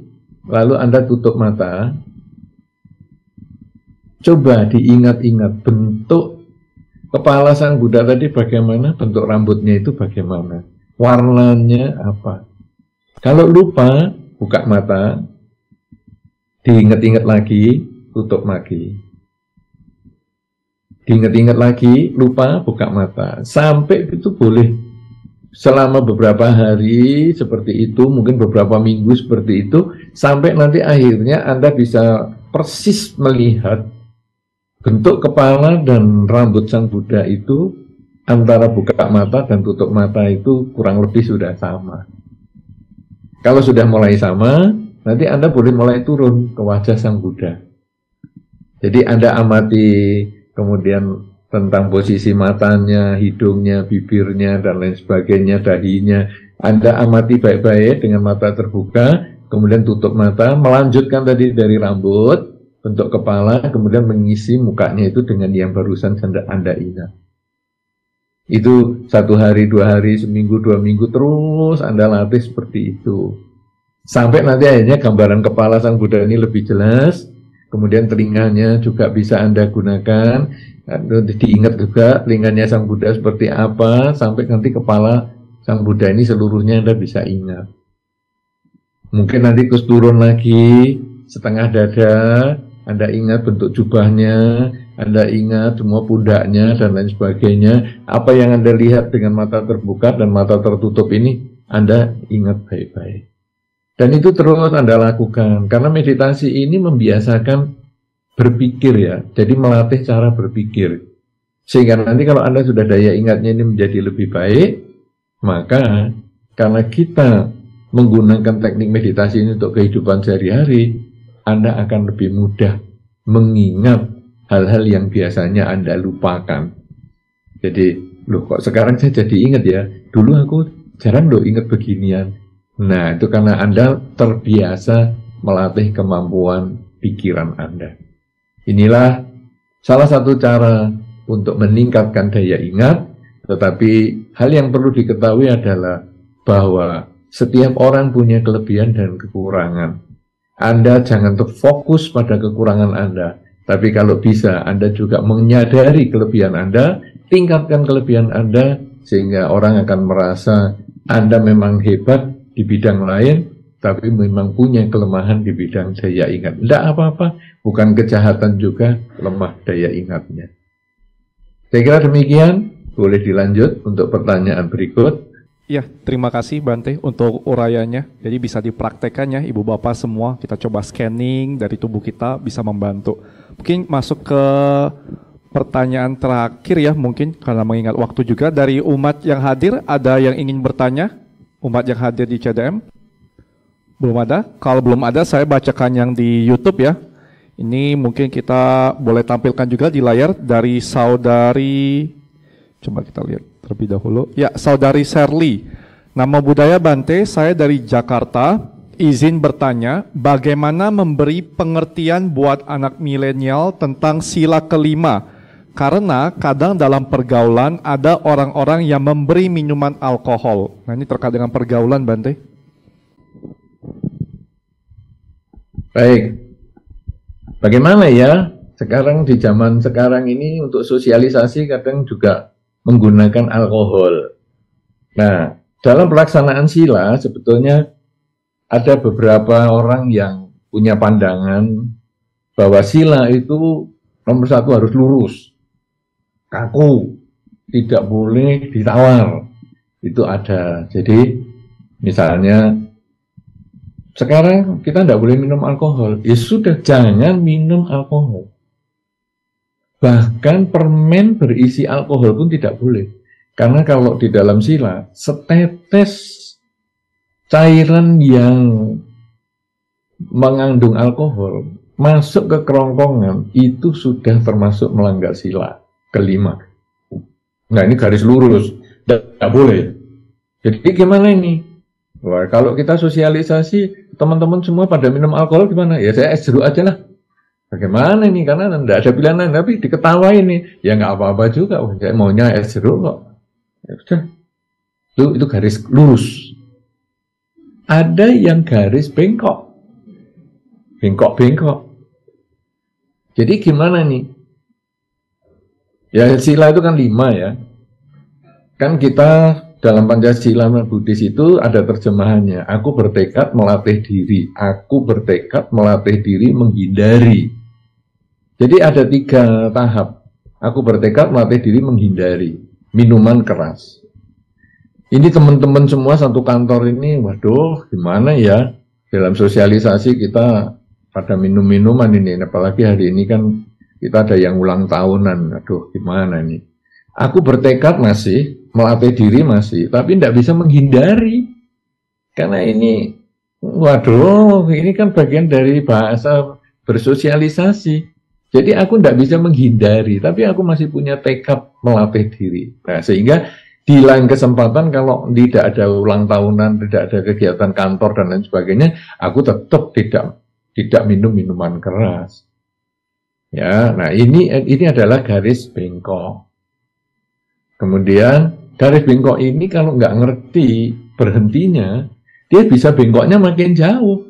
lalu Anda tutup mata. Coba diingat-ingat bentuk kepala Sang Buddha tadi bagaimana, bentuk rambutnya itu bagaimana, warnanya apa. Kalau lupa, buka mata, diingat-ingat lagi, tutup lagi. Diingat-ingat lagi, lupa, buka mata. Sampai itu boleh selama beberapa hari seperti itu, mungkin beberapa minggu seperti itu, sampai nanti akhirnya Anda bisa persis melihat bentuk kepala dan rambut Sang Buddha itu antara buka mata dan tutup mata itu kurang lebih sudah sama. Kalau sudah mulai sama, nanti Anda boleh mulai turun ke wajah Sang Buddha. Jadi Anda amati kemudian tentang posisi matanya, hidungnya, bibirnya, dan lain sebagainya, dahinya. Anda amati baik-baik dengan mata terbuka, kemudian tutup mata, melanjutkan tadi dari rambut, bentuk kepala, kemudian mengisi mukanya itu dengan yang barusan Anda ingat. Itu 1 hari, 2 hari, seminggu, 2 minggu, terus Anda latih seperti itu. Sampai nanti akhirnya gambaran kepala Sang Buddha ini lebih jelas, kemudian telinganya juga bisa Anda gunakan, diingat juga telinganya Sang Buddha seperti apa, sampai nanti kepala Sang Buddha ini seluruhnya Anda bisa ingat. Mungkin nanti terus turun lagi, setengah dada, Anda ingat bentuk jubahnya, Anda ingat semua pundaknya, dan lain sebagainya. Apa yang Anda lihat dengan mata terbuka dan mata tertutup ini, Anda ingat baik-baik. Dan itu terus Anda lakukan, karena meditasi ini membiasakan berpikir ya, jadi melatih cara berpikir. Sehingga nanti kalau Anda sudah daya ingatnya ini menjadi lebih baik, maka karena kita menggunakan teknik meditasi ini untuk kehidupan sehari-hari, Anda akan lebih mudah mengingat hal-hal yang biasanya Anda lupakan. Jadi, loh kok sekarang saya jadi ingat ya, dulu aku jarang loh ingat beginian. Nah, itu karena Anda terbiasa melatih kemampuan pikiran Anda. Inilah salah satu cara untuk meningkatkan daya ingat, tetapi hal yang perlu diketahui adalah bahwa setiap orang punya kelebihan dan kekurangan. Anda jangan terfokus pada kekurangan Anda, tapi kalau bisa Anda juga menyadari kelebihan Anda, tingkatkan kelebihan Anda, sehingga orang akan merasa Anda memang hebat di bidang lain, tapi memang punya kelemahan di bidang daya ingat. Tidak apa-apa, bukan kejahatan juga lemah daya ingatnya. Saya kira demikian, boleh dilanjut untuk pertanyaan berikut. Ya, terima kasih Bante untuk urayanya. Jadi bisa dipraktekan ya Ibu Bapak semua, kita coba scanning dari tubuh kita, bisa membantu. Mungkin masuk ke pertanyaan terakhir ya, mungkin karena mengingat waktu juga. Dari umat yang hadir, ada yang ingin bertanya? Umat yang hadir di CDM? Belum ada? Kalau belum ada, saya bacakan yang di YouTube ya. Ini mungkin kita boleh tampilkan juga di layar dari saudari, coba kita lihat terlebih dahulu. Ya, saudari Sherly. Nama budaya Bante, saya dari Jakarta. Izin bertanya, bagaimana memberi pengertian buat anak milenial tentang sila kelima? Karena kadang dalam pergaulan ada orang-orang yang memberi minuman alkohol. Nah, ini terkait dengan pergaulan, Bante. Baik. Bagaimana ya? Sekarang di zaman sekarang ini untuk sosialisasi kadang juga menggunakan alkohol. Nah, dalam pelaksanaan sila sebetulnya ada beberapa orang yang punya pandangan bahwa sila itu nomor satu harus lurus, kaku, tidak boleh ditawar. Itu ada. Jadi misalnya sekarang kita tidak boleh minum alkohol. Ya sudah, jangan minum alkohol. Bahkan permen berisi alkohol pun tidak boleh. Karena kalau di dalam sila, setetes cairan yang mengandung alkohol, masuk ke kerongkongan, itu sudah termasuk melanggar sila kelima. Nah ini garis lurus, tidak boleh. Jadi gimana ini? Wah, kalau kita sosialisasi, teman-teman semua pada minum alkohol gimana? Ya saya es jeruk aja lah. Bagaimana ini? Karena tidak ada pilihan lain, tapi diketawain nih. Ya nggak apa-apa juga, saya maunya es jeruk kok. Ya sudah. Itu garis lurus. Ada yang garis bengkok. Bengkok-bengkok. Jadi gimana nih? Ya sila itu kan 5 ya. Kan kita dalam Pancasila Buddhis itu ada terjemahannya. Aku bertekad melatih diri. Aku bertekad melatih diri menghindari. Jadi ada 3 tahap. Aku bertekad melatih diri menghindari minuman keras. Ini teman-teman semua satu kantor ini, waduh gimana ya. Dalam sosialisasi kita pada minum-minuman ini. Apalagi hari ini kan kita ada yang ulang tahunan. Aduh gimana ini. Aku bertekad masih, melatih diri masih, tapi tidak bisa menghindari. Karena ini, waduh, ini kan bagian dari bahasa bersosialisasi. Jadi aku tidak bisa menghindari, tapi aku masih punya tekad melatih diri. Nah, sehingga di lain kesempatan kalau tidak ada ulang tahunan, tidak ada kegiatan kantor dan lain sebagainya, aku tetap tidak minum minuman keras. Ya, nah ini adalah garis bengkok. Kemudian garis bengkok ini kalau nggak ngerti berhentinya, dia bisa bengkoknya makin jauh.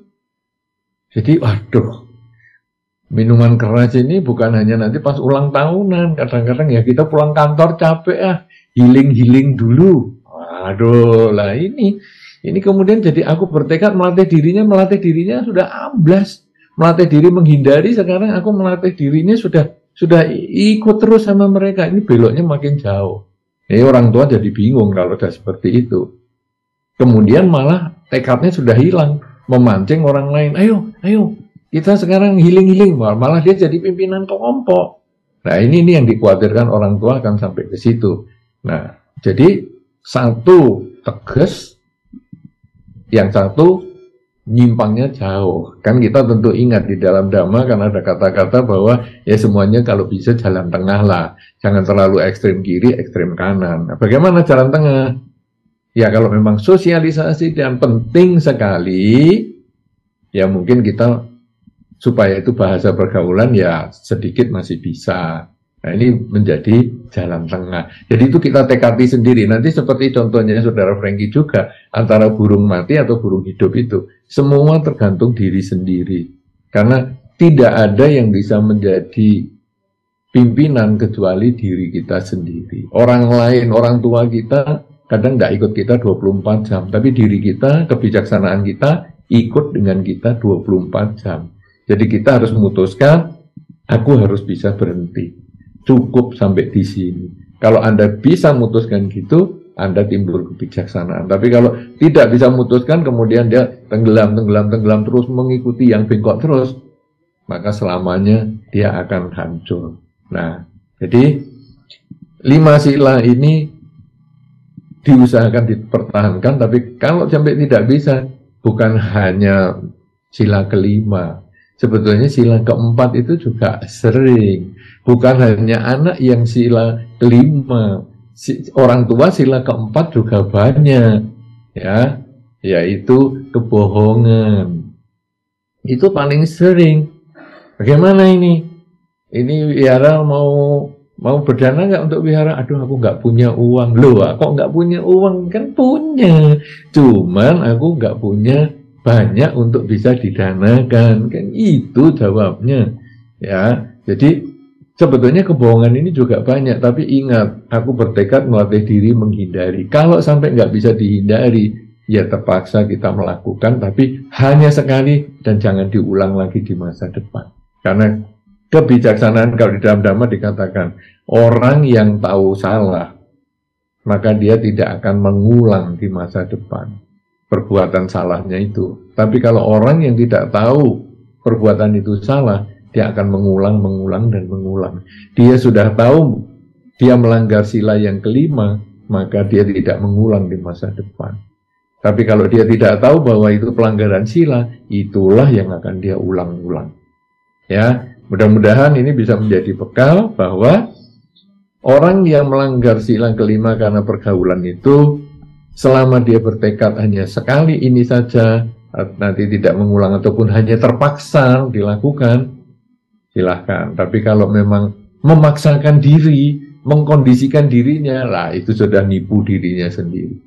Jadi, waduh, minuman keras ini bukan hanya nanti pas ulang tahunan. Kadang-kadang ya kita pulang kantor capek healing dulu. Waduh, lah ini kemudian jadi aku bertekad melatih dirinya sudah amblas. Melatih diri menghindari, sekarang aku melatih dirinya sudah ikut terus sama mereka. Ini beloknya makin jauh. Ini orang tua jadi bingung kalau sudah seperti itu. Kemudian malah tekadnya sudah hilang, memancing orang lain. Ayo, kita sekarang healing. Malah dia jadi pimpinan kelompok. Nah ini yang dikhawatirkan orang tua akan sampai ke situ. Nah, jadi satu tegas, yang satu nyimpangnya jauh. Kan kita tentu ingat di dalam Dhamma kan ada kata-kata bahwa ya semuanya kalau bisa jalan tengah lah. Jangan terlalu ekstrem kiri, ekstrem kanan. Nah, bagaimana jalan tengah? Ya kalau memang sosialisasi dan penting sekali, ya mungkin kita supaya itu bahasa pergaulan ya sedikit masih bisa. Nah ini menjadi jalan tengah. Jadi itu kita tekati sendiri. Nanti seperti contohnya Saudara Franky juga, antara burung mati atau burung hidup itu. Semua tergantung diri sendiri. Karena tidak ada yang bisa menjadi pimpinan kecuali diri kita sendiri. Orang lain, orang tua kita kadang tidak ikut kita 24 jam. Tapi diri kita, kebijaksanaan kita ikut dengan kita 24 jam. Jadi kita harus memutuskan, aku harus bisa berhenti. Cukup sampai di sini. Kalau Anda bisa memutuskan gitu, Anda timbul kebijaksanaan. Tapi kalau tidak bisa memutuskan, kemudian dia tenggelam terus mengikuti yang bengkok terus, maka selamanya dia akan hancur. Nah, jadi 5 sila ini diusahakan dipertahankan, tapi kalau sampai tidak bisa, bukan hanya sila kelima. Sebetulnya sila keempat itu juga sering. Bukan hanya anak yang sila kelima. Orang tua sila keempat juga banyak. Ya, yaitu kebohongan. Itu paling sering. Bagaimana ini? Ini wihara mau berdana nggak untuk wihara? Aduh, aku nggak punya uang. Loh, kok nggak punya uang? Kan punya. Cuman aku nggak punya banyak untuk bisa didanakan, kan itu jawabnya. Ya, jadi sebetulnya kebohongan ini juga banyak, tapi ingat, aku bertekad melatih diri menghindari. Kalau sampai nggak bisa dihindari, ya terpaksa kita melakukan, tapi hanya sekali dan jangan diulang lagi di masa depan. Karena kebijaksanaan kalau di dalam Dhamma dikatakan, orang yang tahu salah, maka dia tidak akan mengulang di masa depan perbuatan salahnya itu. Tapi kalau orang yang tidak tahu perbuatan itu salah, dia akan mengulang dan mengulang. Dia sudah tahu dia melanggar sila yang kelima, maka dia tidak mengulang di masa depan. Tapi kalau dia tidak tahu bahwa itu pelanggaran sila, itulah yang akan dia ulang-ulang. Ya, mudah-mudahan ini bisa menjadi bekal bahwa orang yang melanggar sila kelima karena pergaulan itu, selama dia bertekad hanya sekali ini saja, nanti tidak mengulang ataupun hanya terpaksa dilakukan, silahkan. Tapi kalau memang memaksakan diri, mengkondisikan dirinya, lah itu sudah nipu dirinya sendiri.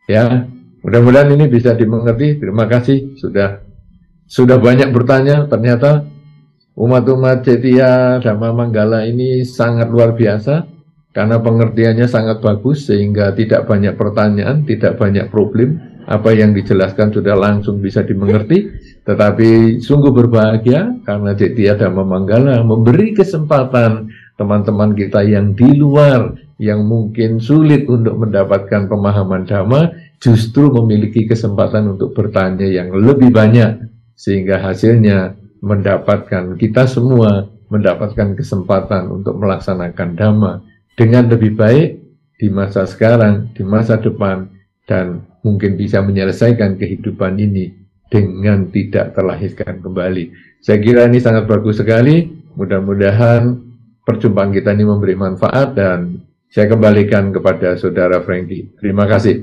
Ya, mudah-mudahan ini bisa dimengerti. Terima kasih sudah banyak bertanya. Ternyata umat-umat Cetia Dhamma Manggala ini sangat luar biasa karena pengertiannya sangat bagus sehingga tidak banyak pertanyaan, tidak banyak problem. Apa yang dijelaskan sudah langsung bisa dimengerti. Tetapi sungguh berbahagia karena Cetia Dhamma Manggala memberi kesempatan teman-teman kita yang di luar, yang mungkin sulit untuk mendapatkan pemahaman Dhamma, justru memiliki kesempatan untuk bertanya yang lebih banyak, sehingga hasilnya mendapatkan, kita semua mendapatkan kesempatan untuk melaksanakan Dhamma dengan lebih baik di masa sekarang, di masa depan, dan mungkin bisa menyelesaikan kehidupan ini dengan tidak terlahirkan kembali. Saya kira ini sangat bagus sekali. Mudah-mudahan perjumpaan kita ini memberi manfaat dan saya kembalikan kepada Saudara Frankie. Terima kasih.